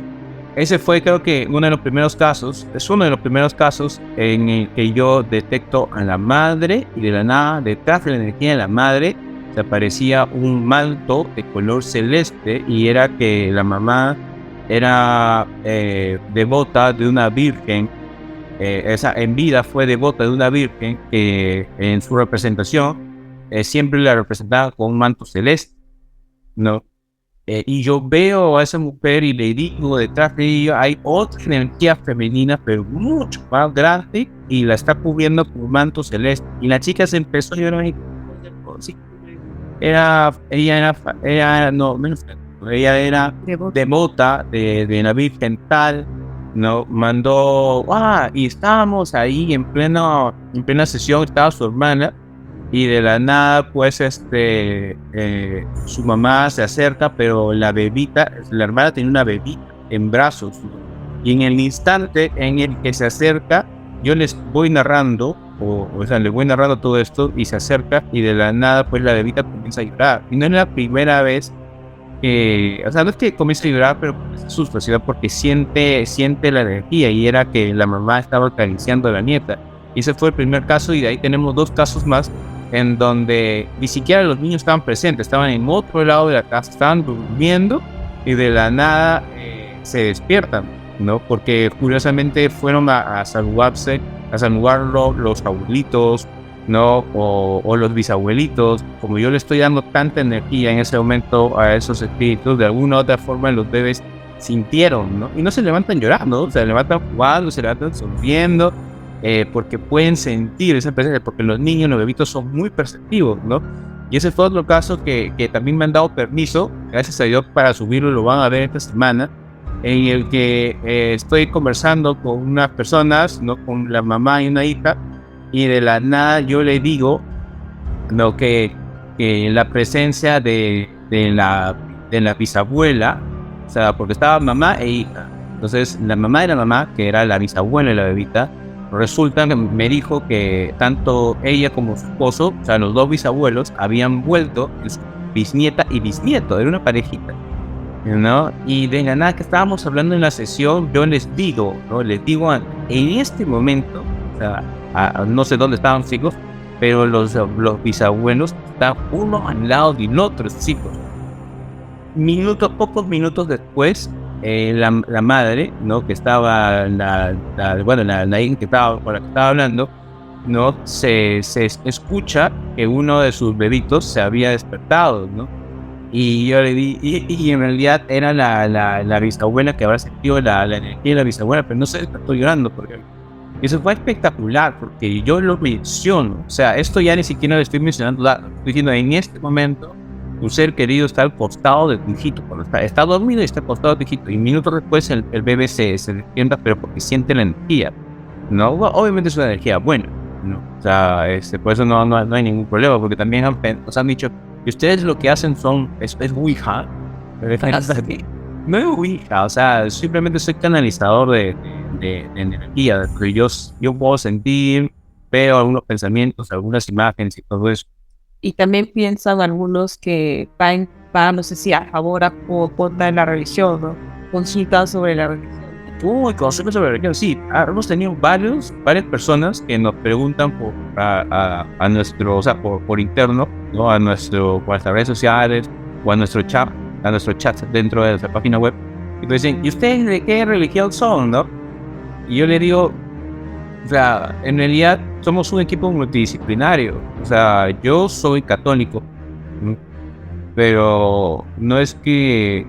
Ese fue, creo que, uno de los primeros casos, es uno de los primeros casos en el que yo detecto a la madre y de la nada, detrás de la energía de la madre, se aparecía un manto de color celeste y era que la mamá era devota de una virgen. Esa en vida fue devota de una virgen que en su representación siempre la representaba con un manto celeste, ¿no? Y yo veo a esa mujer y le digo, detrás de ella hay otra energía femenina, pero mucho más grande, y la está cubriendo con un manto celeste. Y la chica se empezó a llorar. Ella era devota de la Virgen tal, ¿no? Mandó, y estábamos ahí en plena sesión, estaba su hermana, y de la nada, pues, su mamá se acerca, pero la hermana tenía una bebita en brazos, ¿no? Y en el instante en el que se acerca, yo les voy narrando, les voy narrando todo esto, y se acerca, y de la nada, pues, la bebita comienza a llorar. Y no es la primera vez que, no es que comienza a llorar, pero se asusta, sino porque siente la energía, y era que la mamá estaba acariciando a la nieta. Y ese fue el primer caso, y de ahí tenemos 2 casos más en donde ni siquiera los niños estaban presentes, estaban en otro lado de la casa, estaban durmiendo y de la nada se despiertan, ¿no? Porque curiosamente fueron a saludarlo los abuelitos, ¿no? O los bisabuelitos. Como yo le estoy dando tanta energía en ese momento a esos espíritus, de alguna u otra forma los bebés sintieron, ¿no? Y no se levantan llorando, se levantan jugando, se levantan sonriendo, porque pueden sentir esa presencia, porque los niños, los bebitos son muy perceptivos, ¿no? Y ese fue otro caso que también me han dado permiso, gracias a Dios, para subirlo, lo van a ver esta semana, en el que estoy conversando con unas personas, ¿no? Con la mamá y una hija, y de la nada yo le digo, ¿no? que la presencia de la bisabuela, o sea, porque estaba mamá e hija, entonces la mamá de la mamá, que era la bisabuela de la bebita, resulta que me dijo que tanto ella como su esposo, o sea, los 2 bisabuelos, habían vuelto en su bisnieta y bisnieto, era una parejita, ¿no? Y de la nada que estábamos hablando en la sesión, yo les digo, ¿no? En este momento, o sea, no sé dónde estaban los chicos, pero los bisabuelos están uno al lado del otro, chicos. Pocos minutos después, la madre, ¿no? Que estaba la hija que estaba, con la que estaba hablando, ¿no? Se escucha que uno de sus bebitos se había despertado, ¿no? Y yo le di, y en realidad era la bisabuela que habrá sentido la energía de la bisabuela, pero no se despertó llorando, porque eso fue espectacular, porque yo lo menciono, o sea, esto ya ni siquiera le estoy mencionando, estoy diciendo en este momento, tu ser querido está al costado de tu hijito, cuando está dormido y está al costado de tu hijito, y minutos después el bebé se despierta, pero porque siente la energía, ¿no? Obviamente es una energía buena, ¿no? O sea, por eso no hay ningún problema, porque también nos han dicho que ustedes lo que hacen es Ouija, no es Ouija, o sea, simplemente soy canalizador de energía, que yo puedo sentir, veo algunos pensamientos, algunas imágenes y todo eso. Y también piensan algunos que van no sé si a favor o contra la religión, ¿no? Consultan sobre la religión. Consultas sobre la religión, sí. Hemos tenido varias personas que nos preguntan a nuestro, o sea, por interno, ¿no? Por nuestras redes sociales o a nuestro chat dentro de nuestra página web. Y me dicen, ¿y ustedes de qué religión son, no? Y yo le digo, o sea, en realidad somos un equipo multidisciplinario. O sea, yo soy católico, pero no es que,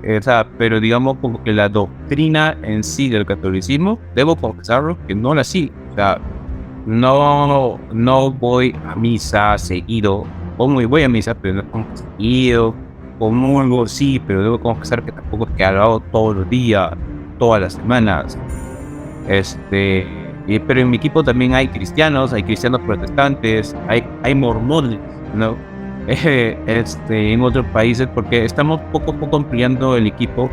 pero digamos como que la doctrina en sí del catolicismo, debo confesarlo que no la sigo. O sea, no voy a misa seguido, voy a misa, pero no seguido, comulgo sí, pero debo confesar que tampoco es que lo hago todos los días, todas las semanas. Pero en mi equipo también hay cristianos protestantes, hay mormones, ¿no? En otros países, porque estamos poco a poco ampliando el equipo,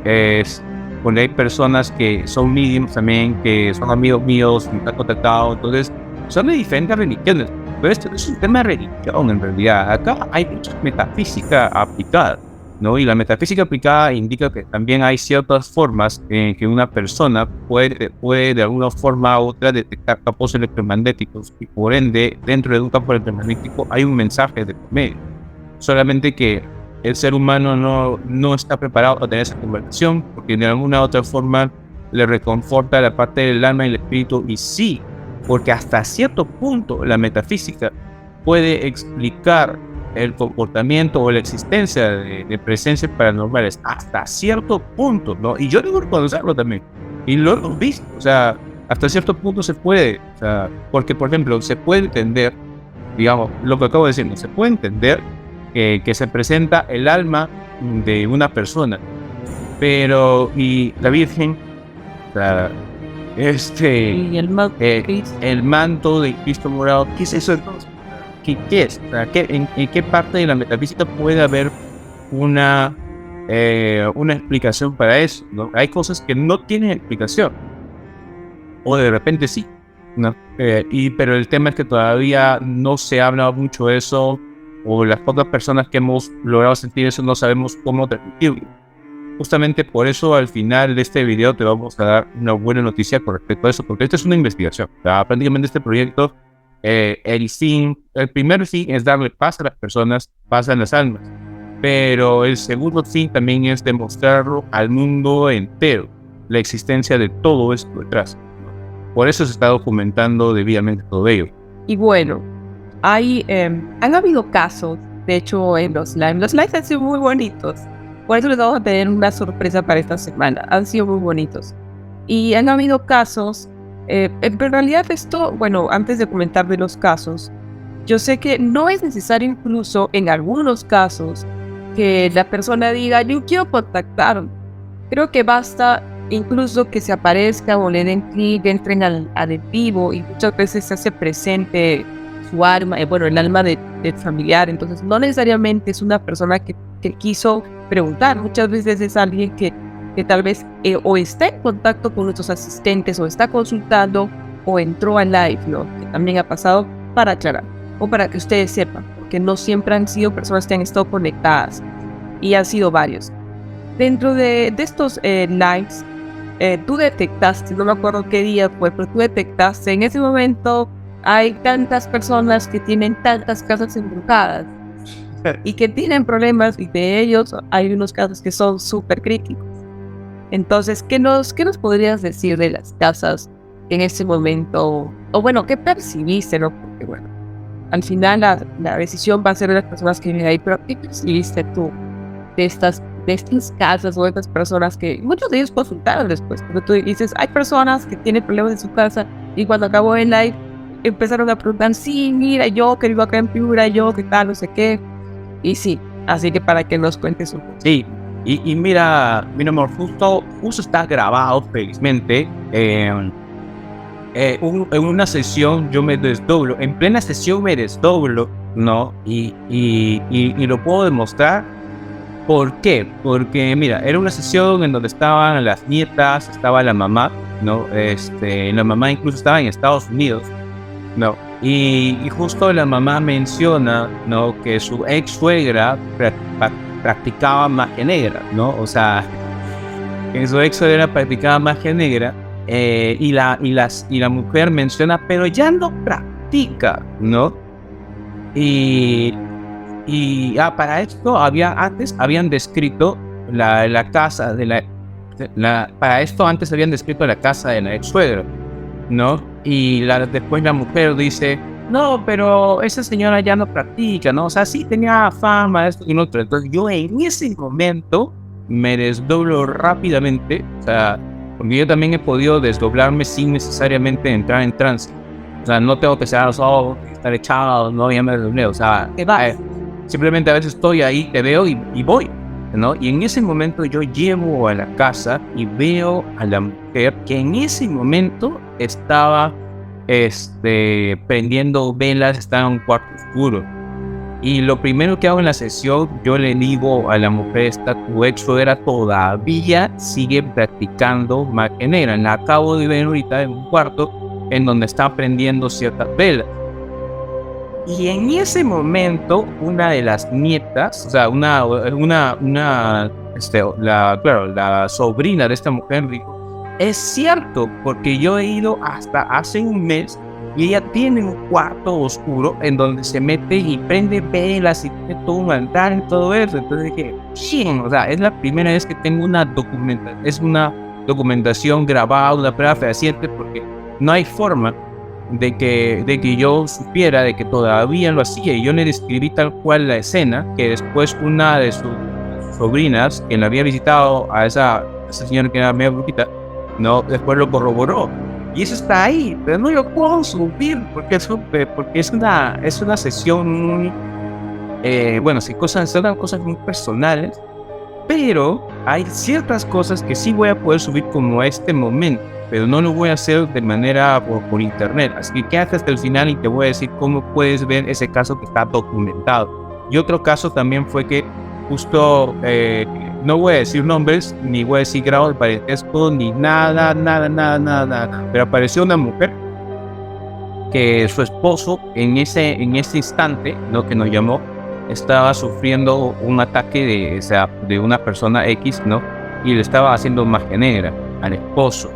porque hay personas que son mediums también, que son amigos míos, me han contactado, entonces son de diferentes religiones, Pero esto no es un tema de religión, en realidad. Acá hay mucha metafísica aplicada, ¿no? Y la metafísica aplicada indica que también hay ciertas formas en que una persona puede de alguna forma u otra detectar campos electromagnéticos, y por ende, dentro de un campo electromagnético hay un mensaje de por medio. Solamente que el ser humano no está preparado para tener esa conversación, porque de alguna u otra forma le reconforta la parte del alma y el espíritu, y sí, porque hasta cierto punto la metafísica puede explicar el comportamiento o la existencia de presencias paranormales hasta cierto punto, ¿no? Y yo debo reconocerlo también, y lo hemos visto, o sea, hasta cierto punto se puede, o sea, porque por ejemplo, se puede entender, digamos, lo que acabo de decir, ¿no? Se puede entender que se presenta el alma de una persona, pero, y la Virgen, o sea, Y el manto de Cristo morado, ¿qué es eso entonces? ¿Qué es? O sea, ¿en qué parte de la metafísica puede haber una explicación para eso, ¿no? Hay cosas que no tienen explicación, o de repente sí, ¿no? Pero el tema es que todavía no se habla mucho de eso, o las pocas personas que hemos logrado sentir eso no sabemos cómo transmitirlo. Justamente por eso al final de este video te vamos a dar una buena noticia con respecto a eso, porque esto es una investigación. O sea, prácticamente este proyecto, el primer fin es darle paz a las personas, paz a las almas, pero el segundo fin también es demostrarlo al mundo entero, la existencia de todo esto detrás. Por eso se está documentando debidamente todo ello. Y bueno, han habido casos, de hecho, en los lives. Los lives han sido muy bonitos. Por eso les vamos a tener una sorpresa para esta semana. Han sido muy bonitos. Y han habido casos, en realidad esto, bueno, antes de comentar de los casos, yo sé que no es necesario incluso en algunos casos que la persona diga, yo quiero contactar. Creo que basta incluso que se aparezca o le den clic, entren al en vivo, y muchas veces se hace presente su alma, el alma del familiar. Entonces no necesariamente es una persona que quiso preguntar, muchas veces es alguien que tal vez o está en contacto con nuestros asistentes, o está consultando, o entró al live, ¿no? Que también ha pasado, para aclarar, o para que ustedes sepan, porque no siempre han sido personas que han estado conectadas, y han sido varios. Dentro de estos lives, tú detectaste, no me acuerdo qué día fue, pero tú detectaste, en ese momento hay tantas personas que tienen tantas casas embrujadas y que tienen problemas, y de ellos hay unos casos que son súper críticos. Entonces, ¿qué nos podrías decir de las casas en ese momento? O bueno, ¿qué percibiste, no? Porque bueno, al final la decisión va a ser de las personas que viven ahí, pero ¿qué percibiste tú de estas casas, o de estas personas que muchos de ellos consultaron después? Porque tú dices, hay personas que tienen problemas en su casa, y cuando acabó el live empezaron a preguntar, sí, mira, yo que vivo acá en Piura, yo que tal, no sé qué. Y sí, así que para que nos cuentes un poco. Sí, y mira, amor, justo está grabado, felizmente, en una sesión yo me desdoblo, en plena sesión me desdoblo, ¿no? Y lo puedo demostrar. ¿Por qué? Porque, mira, era una sesión en donde estaban las nietas, estaba la mamá, ¿no? La mamá incluso estaba en Estados Unidos, ¿no? Y justo la mamá menciona, ¿no?, que su ex suegra practicaba magia negra, ¿no? O sea, que su ex suegra practicaba magia negra, y la mujer menciona, pero ya no practica, ¿no? Para esto antes habían descrito la casa de para esto antes habían descrito la casa de la ex suegra, ¿no? Y después la mujer dice, no, pero esa señora ya no practica, ¿no? O sea, sí tenía fama, esto y lo otro. Entonces yo en ese momento me desdoblo rápidamente, o sea, porque yo también he podido desdoblarme sin necesariamente entrar en trance. O sea, no tengo que cerrar los ojos, estar echado, no, ya me desdoblé, o sea, simplemente a veces estoy ahí, te veo y voy, ¿no? Y en ese momento yo llego a la casa y veo a la mujer que en ese momento estaba prendiendo velas, estaba en un cuarto oscuro. Y lo primero que hago en la sesión, yo le digo a la mujer, tu ex suegra todavía sigue practicando magia negra. La acabo de ver ahorita en un cuarto en donde está prendiendo ciertas velas. Y en ese momento, una de las nietas, o sea, la sobrina de esta mujer dijo, es cierto, porque yo he ido hasta hace un mes y ella tiene un cuarto oscuro en donde se mete y prende velas y tiene todo un altar y todo eso. Entonces dije, sí, o sea, es la primera vez que tengo una documentación grabada, una prueba fehaciente, porque no hay forma de que yo supiera de que todavía lo hacía, y yo le describí tal cual la escena, que después una de sus sobrinas, quien la había visitado a esa señora que era medio brujita, no, después lo corroboró, y eso está ahí, pero no lo puedo subir porque es una sesión muy, bueno, sí, son cosas muy personales, pero hay ciertas cosas que sí voy a poder subir como este momento, pero no lo voy a hacer de manera por internet. Así que quédate hasta el final y te voy a decir cómo puedes ver ese caso que está documentado. Y otro caso también fue que justo, no voy a decir nombres, ni voy a decir grado de parentesco, ni nada, pero apareció una mujer que su esposo en ese instante, ¿no?, que nos llamó, estaba sufriendo un ataque de una persona X, ¿no? Y le estaba haciendo magia negra al esposo,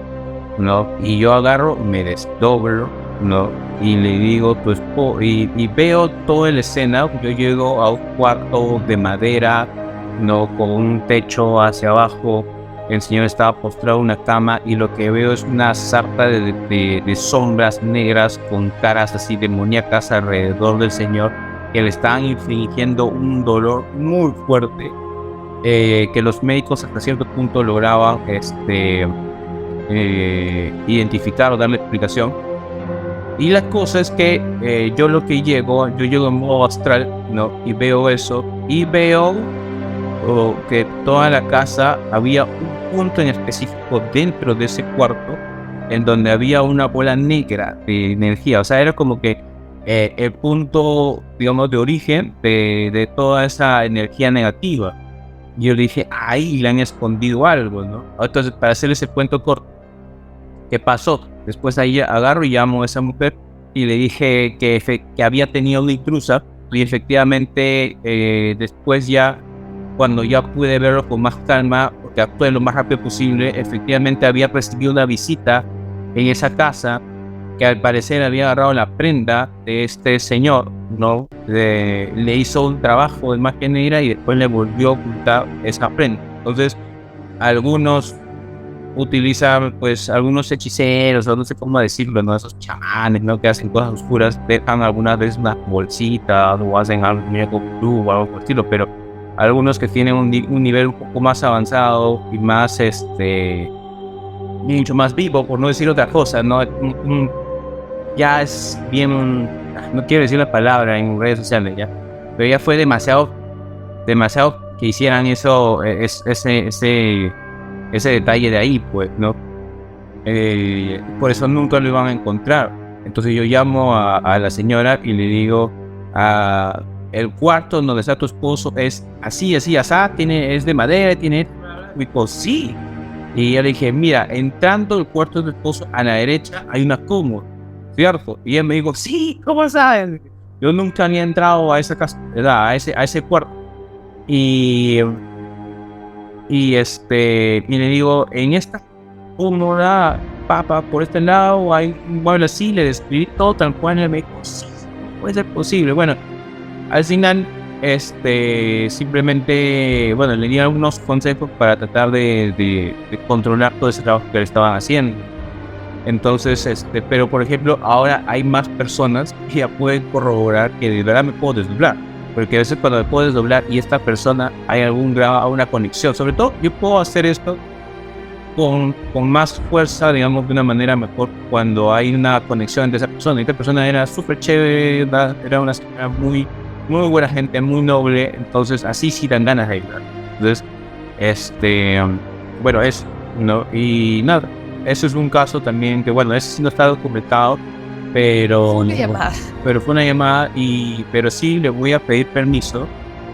¿no? Y yo agarro, me desdoblo, ¿no? Y le digo, tu esposo, y veo toda la escena. Yo llego a un cuarto de madera, ¿no?, con un techo hacia abajo. El señor estaba postrado en una cama y lo que veo es una sarta de sombras negras con caras así demoníacas alrededor del señor, que le estaban infligiendo un dolor muy fuerte, que los médicos hasta cierto punto lograban identificar o darle explicación. Y la cosa es que yo llego en modo astral, ¿no? Y veo eso, y veo que toda la casa había un punto en específico dentro de ese cuarto en donde había una bola negra de energía. O sea, era como que el punto, digamos, de origen de toda esa energía negativa. Yo le dije, ahí le han escondido algo, ¿no? Entonces, para hacerles el cuento corto, ¿qué pasó? Después ahí agarro y llamo a esa mujer y le dije que había tenido una intrusa, y efectivamente después ya, cuando ya pude verlo con más calma, porque actué lo más rápido posible, efectivamente había recibido una visita en esa casa, que al parecer había agarrado la prenda de este señor, ¿no? Le hizo un trabajo de magia negra y después le volvió a ocultar esa prenda. Entonces, algunos utilizan, pues, algunos hechiceros, o no sé cómo decirlo, ¿no? Esos chamanes, ¿no?, que hacen cosas oscuras, dejan algunas veces unas bolsitas o hacen algo o algo por el estilo, pero algunos que tienen un nivel un poco más avanzado y más, mucho más vivo, por no decir otra cosa, ¿no? Ya es bien, no quiero decir la palabra en redes sociales ya, pero ya fue demasiado que hicieran eso, ese detalle de ahí, pues, ¿no? Por eso nunca lo iban a encontrar. Entonces yo llamo a la señora y le digo, el cuarto donde está tu esposo es así, es de madera, tiene... Y pues sí. Y yo le dije, mira, entrando el cuarto de tu esposo, a la derecha hay una cómoda, ¿cierto? Y él me dijo, sí, ¿cómo sabes? Yo nunca había entrado a esa casa, ¿verdad? A ese cuarto. Y le digo, en esta cómoda, papá, por este lado hay un mueble así, le describí todo tal cual. Y él me dijo, sí, puede ser posible. Bueno, al final, simplemente, bueno, le di algunos consejos para tratar de controlar todo ese trabajo que le estaban haciendo. Entonces, pero por ejemplo, ahora hay más personas que ya pueden corroborar que de verdad me puedo desdoblar. Porque a veces cuando me puedo desdoblar y esta persona hay alguna conexión, sobre todo yo puedo hacer esto con más fuerza, digamos, de una manera mejor cuando hay una conexión entre esa persona. Y esta persona era súper chévere, era una señora muy buena gente, muy noble, entonces así sí dan ganas de ayudar. Entonces, bueno, eso, ¿no? Y nada, eso es un caso también que, bueno, ese sí no está documentado, pero fue una llamada, pero sí le voy a pedir permiso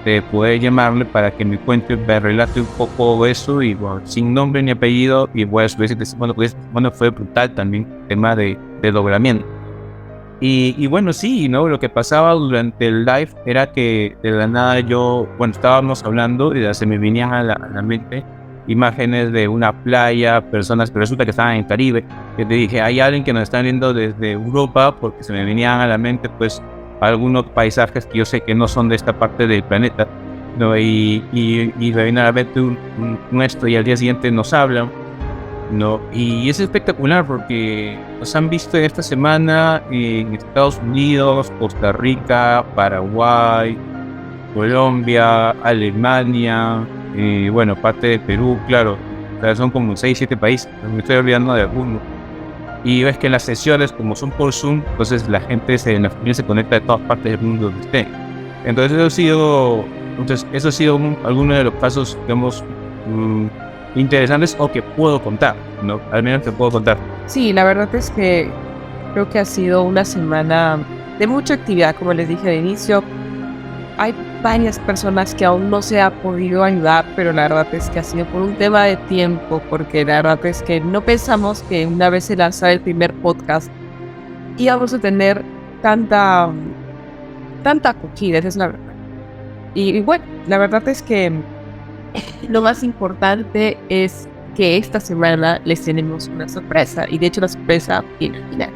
de poder llamarle para que me cuente, me relate un poco eso, y bueno, sin nombre ni apellido, y voy a subir, bueno, fue brutal también el tema de logramiento. Y bueno, sí, ¿no? Lo que pasaba durante el live era que de la nada estábamos hablando y se me venían a la mente imágenes de una playa, personas que resulta que estaban en el Caribe. Que te dije, hay alguien que nos está viendo desde Europa, porque se me venían a la mente, pues, algunos paisajes que yo sé que no son de esta parte del planeta, ¿no? Y me viene a la mente un esto, y al día siguiente nos hablan, ¿no? Y es espectacular porque nos han visto en esta semana en Estados Unidos, Costa Rica, Paraguay, Colombia, Alemania, parte de Perú, claro. O sea, son como 6, 7 países, me estoy olvidando de algunos. Y ves que las sesiones, como son por Zoom, entonces la gente en la familia se conecta de todas partes del mundo donde esté. Entonces eso ha sido alguno de los casos, digamos, interesantes o que puedo contar, ¿no? Al menos que puedo contar. Sí, la verdad es que creo que ha sido una semana de mucha actividad, como les dije al inicio. Hay varias personas que aún no se ha podido ayudar, pero la verdad es que ha sido por un tema de tiempo, porque la verdad es que no pensamos que una vez se lanzara el primer podcast íbamos a tener tanta acogida, esa es la verdad. Y bueno, la verdad es que lo más importante es que esta semana les tenemos una sorpresa, y de hecho la sorpresa viene al final.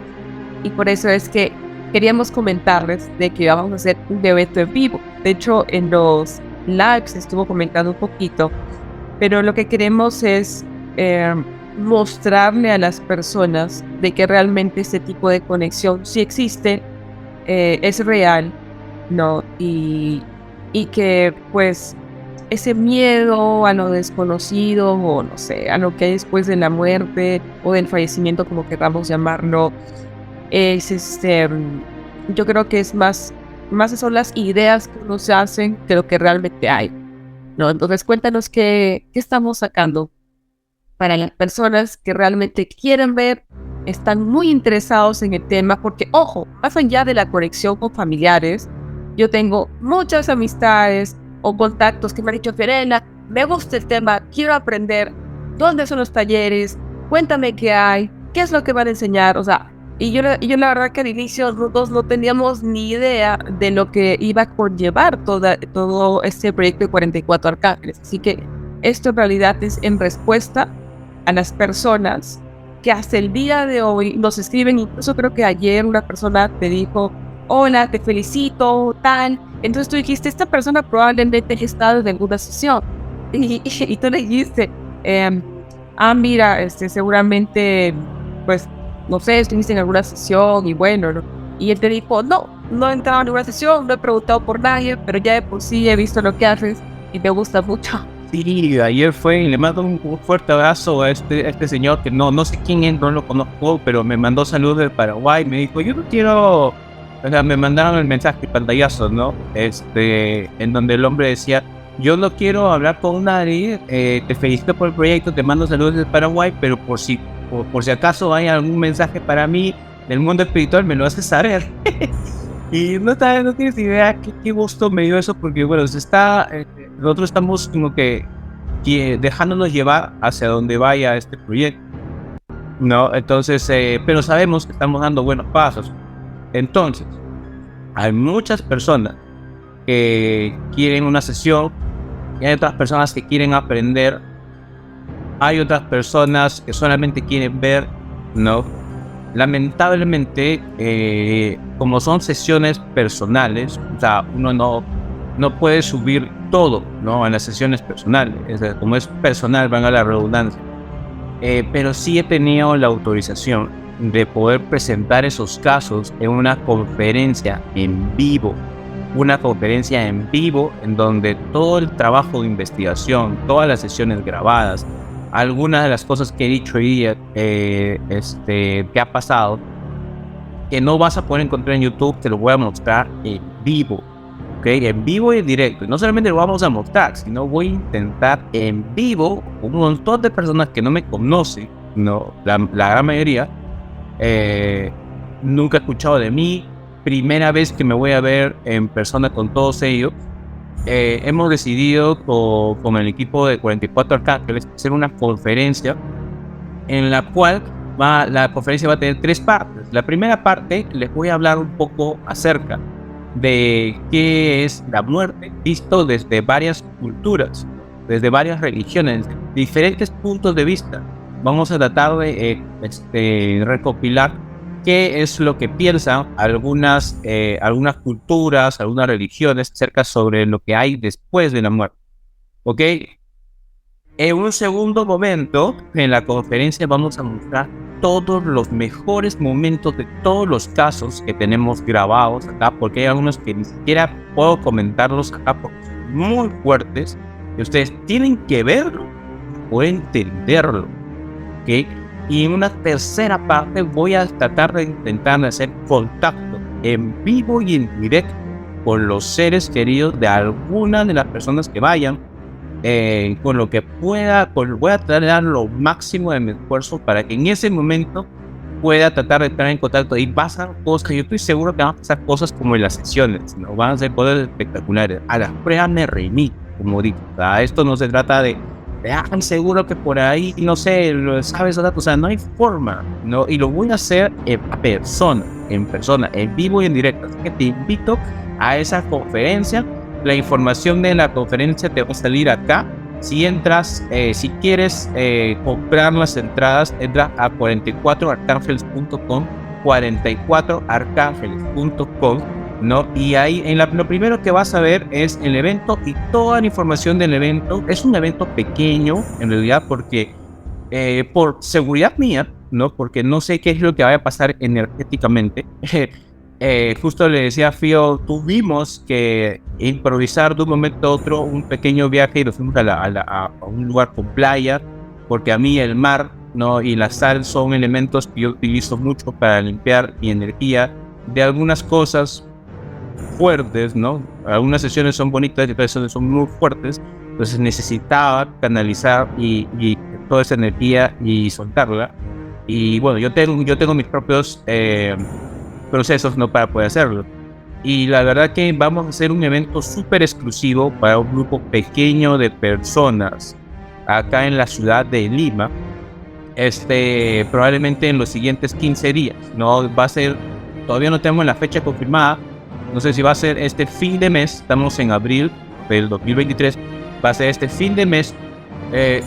Y por eso es que queríamos comentarles de que vamos a hacer un evento en vivo. De hecho, en los lives estuvo comentando un poquito, pero lo que queremos es mostrarle a las personas de que realmente este tipo de conexión sí existe, es real, ¿no? Y que pues ese miedo a lo desconocido, o no sé, a lo que hay después de la muerte o del fallecimiento, como queramos llamarlo, es yo creo que es más son las ideas que uno se hacen que lo que realmente hay, ¿no? Entonces cuéntanos qué estamos sacando para las personas que realmente quieren ver, están muy interesados en el tema, porque ojo, más allá de la conexión con familiares, yo tengo muchas amistades o contactos que me han dicho: Fiorella, me gusta el tema, quiero aprender, ¿dónde son los talleres? Cuéntame qué hay, qué es lo que van a enseñar, o sea. Y yo la verdad que al inicio nosotros no teníamos ni idea de lo que iba a conllevar todo este proyecto de 44 Arcángeles. Así que esto en realidad es en respuesta a las personas que hasta el día de hoy nos escriben. Incluso creo que ayer una persona te dijo: hola, te felicito, tal. Entonces tú dijiste: esta persona probablemente ha estado en alguna sesión. Y tú le dijiste: mira, seguramente, pues, no sé, estuviste en alguna sesión y bueno, ¿no? Y él te dijo: no he entrado en ninguna sesión, no he preguntado por nadie, pero ya de por sí he visto lo que haces y me gusta mucho. Sí, ayer fue y le mando un fuerte abrazo a este señor que no sé quién es, no lo conozco, pero me mandó saludos de Paraguay. Me dijo: yo no quiero, o sea, me mandaron el mensaje pantallazo, ¿no? En donde el hombre decía: yo no quiero hablar con nadie, te felicito por el proyecto, te mando saludos de Paraguay, pero por si acaso hay algún mensaje para mí del mundo espiritual, me lo haces saber. Y no tienes idea qué gusto me dio eso, porque bueno, nosotros estamos como que dejándonos llevar hacia donde vaya este proyecto, ¿no? Entonces, pero sabemos que estamos dando buenos pasos. Entonces, hay muchas personas que quieren una sesión, y hay otras personas que quieren aprender, hay otras personas que solamente quieren ver, ¿no? Lamentablemente, como son sesiones personales, o sea, uno no puede subir todo, ¿no? En las sesiones personales, como es personal, van a la redundancia. Pero sí he tenido la autorización de poder presentar esos casos en una conferencia en vivo. Una conferencia en vivo en donde todo el trabajo de investigación, todas las sesiones grabadas, algunas de las cosas que he dicho hoy que ha pasado, que no vas a poder encontrar en YouTube, te lo voy a mostrar en vivo, ¿ok? En vivo y en directo. Y no solamente lo vamos a mostrar, sino voy a intentar en vivo, un montón de personas que no me conocen, no, la gran mayoría, nunca he escuchado de mí, primera vez que me voy a ver en persona con todos ellos. Hemos decidido con el equipo de 44 Arcángeles hacer una conferencia en la cual La conferencia va a tener 3 partes. La primera parte les voy a hablar un poco acerca de qué es la muerte, visto desde varias culturas, desde varias religiones, diferentes puntos de vista. Vamos a tratar de recopilar qué es lo que piensan algunas culturas, algunas religiones acerca sobre lo que hay después de la muerte. ¿Ok? En un segundo momento, en la conferencia vamos a mostrar todos los mejores momentos de todos los casos que tenemos grabados acá, porque hay algunos que ni siquiera puedo comentarlos acá porque son muy fuertes y ustedes tienen que verlo o entenderlo, ¿ok? Y en una tercera parte voy a tratar de intentar hacer contacto en vivo y en directo con los seres queridos de alguna de las personas que vayan, con lo que pueda, voy a tratar de dar lo máximo de mi esfuerzo para que en ese momento pueda tratar de estar en contacto y pasan cosas. Yo estoy seguro que van a pasar cosas como en las sesiones, ¿no? Van a ser cosas espectaculares. A las pruebas me remito, como digo. O sea, esto no se trata de seguro que por ahí, no sé, sabes, o sea, no hay forma, ¿no? Y lo voy a hacer en persona, en vivo y en directo. Así que te invito a esa conferencia. La información de la conferencia te va a salir acá. Si entras, si quieres comprar las entradas, entra a 44arcángeles.com, 44arcángeles.com, ¿no? Y ahí lo primero que vas a ver es el evento y toda la información del evento. Es un evento pequeño, en realidad, porque por seguridad mía, ¿no? Porque no sé qué es lo que vaya a pasar energéticamente. Justo le decía a Fío, tuvimos que improvisar de un momento a otro un pequeño viaje y nos fuimos a un lugar con playa, porque a mí el mar, ¿no? Y la sal son elementos que yo utilizo mucho para limpiar mi energía de algunas cosas fuertes, ¿no? Algunas sesiones son bonitas y otras sesiones son muy fuertes, entonces necesitaba canalizar y toda esa energía y soltarla. Y bueno, yo tengo mis propios procesos, ¿no? Para poder hacerlo. Y la verdad que vamos a hacer un evento súper exclusivo para un grupo pequeño de personas acá en la ciudad de Lima, probablemente en los siguientes 15 días, ¿no? Va a ser, todavía no tenemos la fecha confirmada, no sé si va a ser este fin de mes, estamos en abril del 2023, va a ser este fin de mes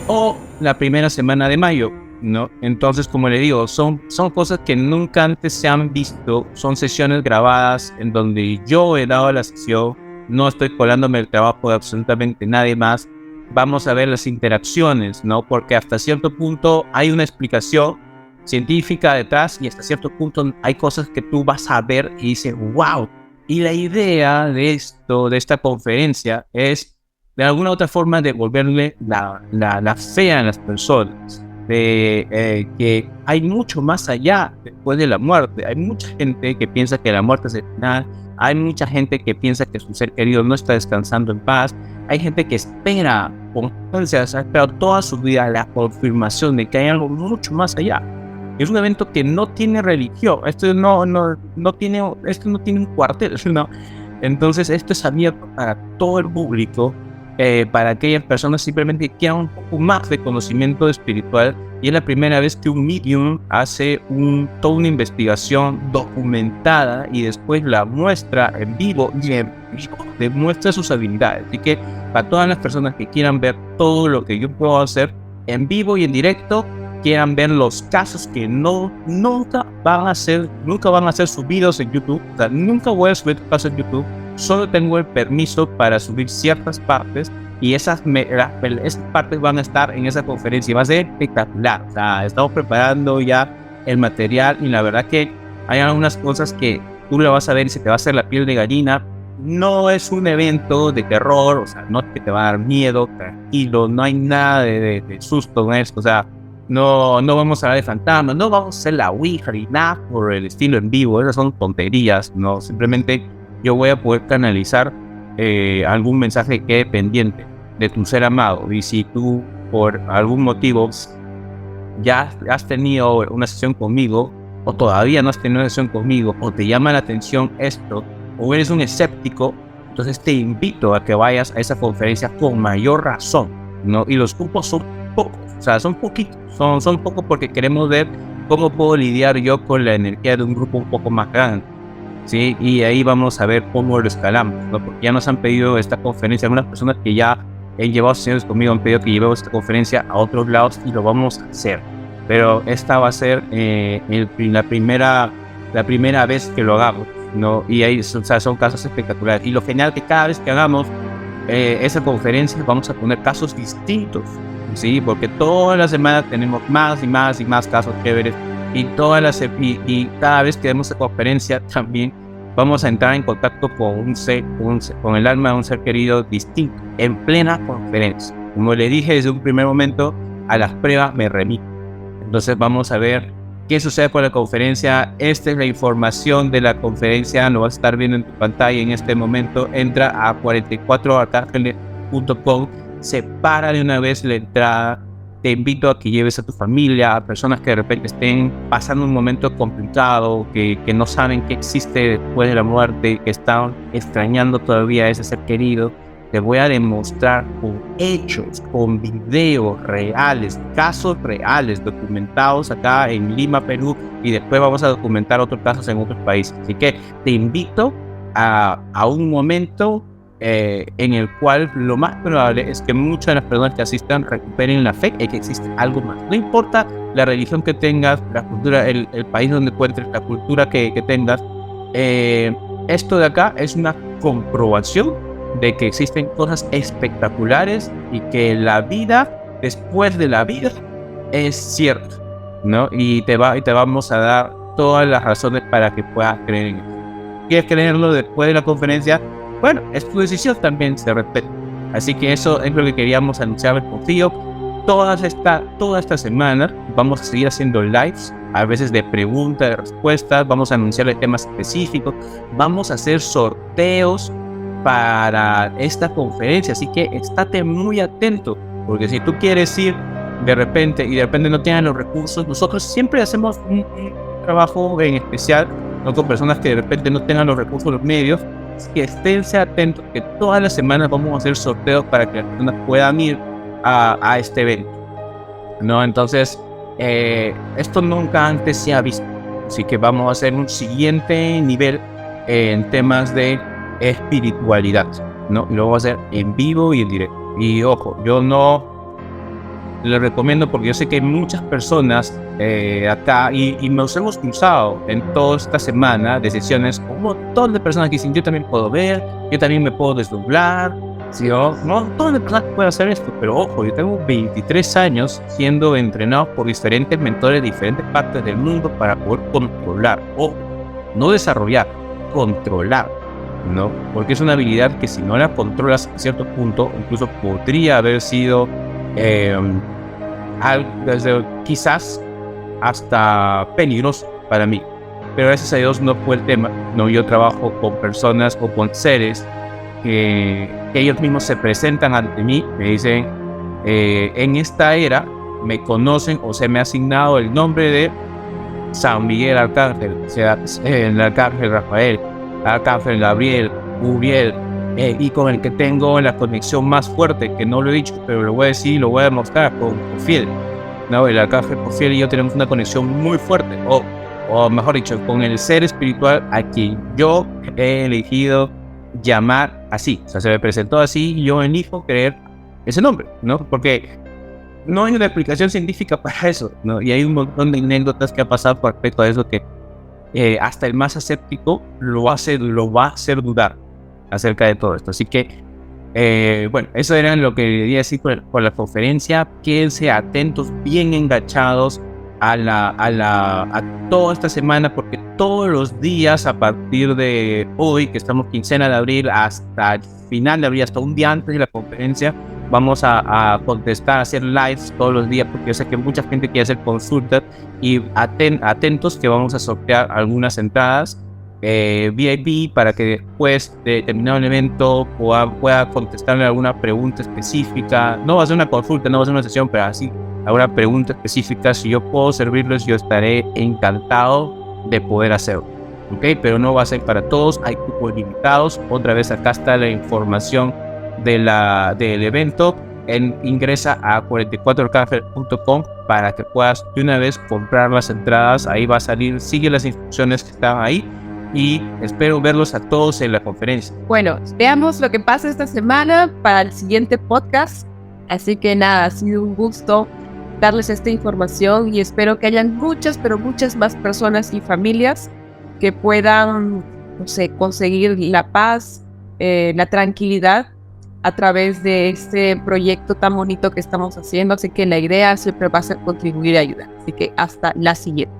o la primera semana de mayo, ¿no? Entonces, como le digo, son cosas que nunca antes se han visto, son sesiones grabadas en donde yo he dado la sesión, no estoy colándome el trabajo de absolutamente nadie más. Vamos a ver las interacciones, ¿no? Porque hasta cierto punto hay una explicación científica detrás y hasta cierto punto hay cosas que tú vas a ver y dices, wow. Y la idea de esta conferencia es de alguna u otra forma devolverle la fe a las personas, de que hay mucho más allá después de la muerte. Hay mucha gente que piensa que la muerte es el final, hay mucha gente que piensa que su ser querido no está descansando en paz, hay gente que espera con ansias, ha esperado toda su vida la confirmación de que hay algo mucho más allá. Es un evento que no tiene religión, esto no tiene un cuartel, ¿no? Entonces esto es abierto para todo el público, para aquellas personas simplemente que quieran un poco más de conocimiento espiritual, y es la primera vez que un medium hace toda una investigación documentada y después la muestra en vivo y demuestra sus habilidades. Así que para todas las personas que quieran ver todo lo que yo puedo hacer en vivo y en directo, quieran ver los casos que nunca van a ser subidos en YouTube, o sea, nunca voy a subir casos en YouTube, solo tengo el permiso para subir ciertas partes y esas partes van a estar en esa conferencia y va a ser espectacular. O sea, estamos preparando ya el material y la verdad que hay algunas cosas que tú lo vas a ver y se te va a hacer la piel de gallina. No es un evento de terror, o sea, no es que te va a dar miedo, tranquilo, no hay nada de susto en esto, o sea, no vamos a hablar de fantasmas, no vamos a hacer la Ouija ni nada por el estilo en vivo, esas son tonterías, no, simplemente yo voy a poder canalizar algún mensaje que quede pendiente de tu ser amado. Y si tú por algún motivo ya has tenido una sesión conmigo o todavía no has tenido una sesión conmigo o te llama la atención esto o eres un escéptico, entonces te invito a que vayas a esa conferencia con mayor razón, ¿no? Y los grupos son pocos, o sea, son poquitos, son pocos porque queremos ver ¿cómo puedo lidiar yo con la energía de un grupo un poco más grande? ¿Sí? Y ahí vamos a ver cómo lo escalamos, ¿no? Porque ya nos han pedido esta conferencia, algunas personas que ya han llevado sesiones conmigo han pedido que llevemos esta conferencia a otros lados y lo vamos a hacer. Pero esta va a ser la primera vez que lo hagamos, ¿no? Y ahí son casos espectaculares. Y lo genial que cada vez que hagamos esa conferencia vamos a poner casos distintos, ¿sí? Porque todas las semanas tenemos más y más y más casos chéveres. Y cada vez que demos esa conferencia también vamos a entrar en contacto con con el alma de un ser querido distinto, en plena conferencia. Como le dije desde un primer momento, a las pruebas me remito. Entonces vamos a ver qué sucede con la conferencia. Esta es la información de la conferencia, lo vas a estar viendo en tu pantalla en este momento. Entra a 44arcángeles.com, separa de una vez la entrada. Te invito a que lleves a tu familia, a personas que de repente estén pasando un momento complicado, que no saben qué existe después de la muerte, que están extrañando todavía a ese ser querido. Te voy a demostrar con hechos, con videos reales, casos reales documentados acá en Lima, Perú, y después vamos a documentar otros casos en otros países. Así que te invito a un momento en el cual lo más probable es que muchas de las personas que asistan recuperen la fe en que existe algo más. No importa la religión que tengas, la cultura, el país donde encuentres, la cultura que tengas, esto de acá es una comprobación de que existen cosas espectaculares y que la vida después de la vida es cierta, ¿no? Y te vamos a dar todas las razones para que puedas creer en eso. ¿Quieres creerlo después de la conferencia? Bueno, es tu decisión, también se respeta. Así que eso es lo que queríamos anunciarles por Tío. Toda esta semana vamos a seguir haciendo lives, a veces de preguntas, de respuestas, vamos a anunciarles temas específicos, vamos a hacer sorteos para esta conferencia, así que estate muy atento, porque si tú quieres ir de repente no tienes los recursos, nosotros siempre hacemos un trabajo en especial, ¿no? Con personas que de repente no tengan los recursos, los medios, que esténse atentos, que todas las semanas vamos a hacer sorteos para que las personas puedan ir a este evento, ¿no? Entonces, esto nunca antes se ha visto, así que vamos a hacer un siguiente nivel en temas de espiritualidad, ¿no? Y lo vamos a hacer en vivo y en directo. Y ojo, yo no lo recomiendo porque yo sé que hay muchas personas acá y nos hemos cruzado en toda esta semana de sesiones con un montón de personas que dicen: yo también puedo ver, yo también me puedo desdoblar, ¿sí? Un montón de personas que pueden hacer esto, pero ojo, yo tengo 23 años siendo entrenado por diferentes mentores de diferentes partes del mundo para poder controlar, o no desarrollar, controlar, ¿no? Porque es una habilidad que si no la controlas a cierto punto, incluso podría haber sido desde quizás hasta peligroso para mí, pero gracias a Dios no fue el tema, ¿no? Yo trabajo con personas o con seres que ellos mismos se presentan ante mí, me dicen: en esta era me conocen o se me ha asignado el nombre de San Miguel Arcángel, o sea, el Arcángel Rafael, Arcángel Gabriel, Uriel, y con el que tengo la conexión más fuerte, que no lo he dicho, pero lo voy a decir y lo voy a demostrar, con Cofiel, ¿no? El Arcángel Cofiel y yo tenemos una conexión muy fuerte, o mejor dicho, con el ser espiritual a quien yo he elegido llamar así. O sea, se me presentó así y yo elijo creer ese nombre, ¿no? Porque no hay una explicación científica para eso, ¿no? Y hay un montón de anécdotas que ha pasado con respecto a eso que hasta el más escéptico lo va a hacer dudar acerca de todo esto. Así que, bueno, eso era lo que quería decir con la conferencia. Quédense atentos, bien enganchados a toda esta semana, porque todos los días a partir de hoy, que estamos quincena de abril, hasta el final de abril, hasta un día antes de la conferencia, vamos a contestar, a hacer lives todos los días, porque yo sé que mucha gente quiere hacer consultas, y atentos que vamos a sortear algunas entradas VIP para que después de terminado el evento pueda contestarle alguna pregunta específica. No va a ser una consulta, no va a ser una sesión, pero así alguna pregunta específica. Si yo puedo servirles, yo estaré encantado de poder hacerlo, ¿ok? Pero no va a ser para todos, hay cupos limitados. Otra vez acá está la información del evento. ingresa a 44café.com para que puedas de una vez comprar las entradas. Ahí va a salir, sigue las instrucciones que están ahí y espero verlos a todos en la conferencia. Bueno, veamos lo que pasa esta semana para el siguiente podcast. Así que nada, ha sido un gusto darles esta información y espero que hayan muchas, pero muchas más personas y familias que puedan, no sé, conseguir la paz, la tranquilidad a través de este proyecto tan bonito que estamos haciendo. Así que la idea siempre va a ser contribuir y ayudar. Así que hasta la siguiente.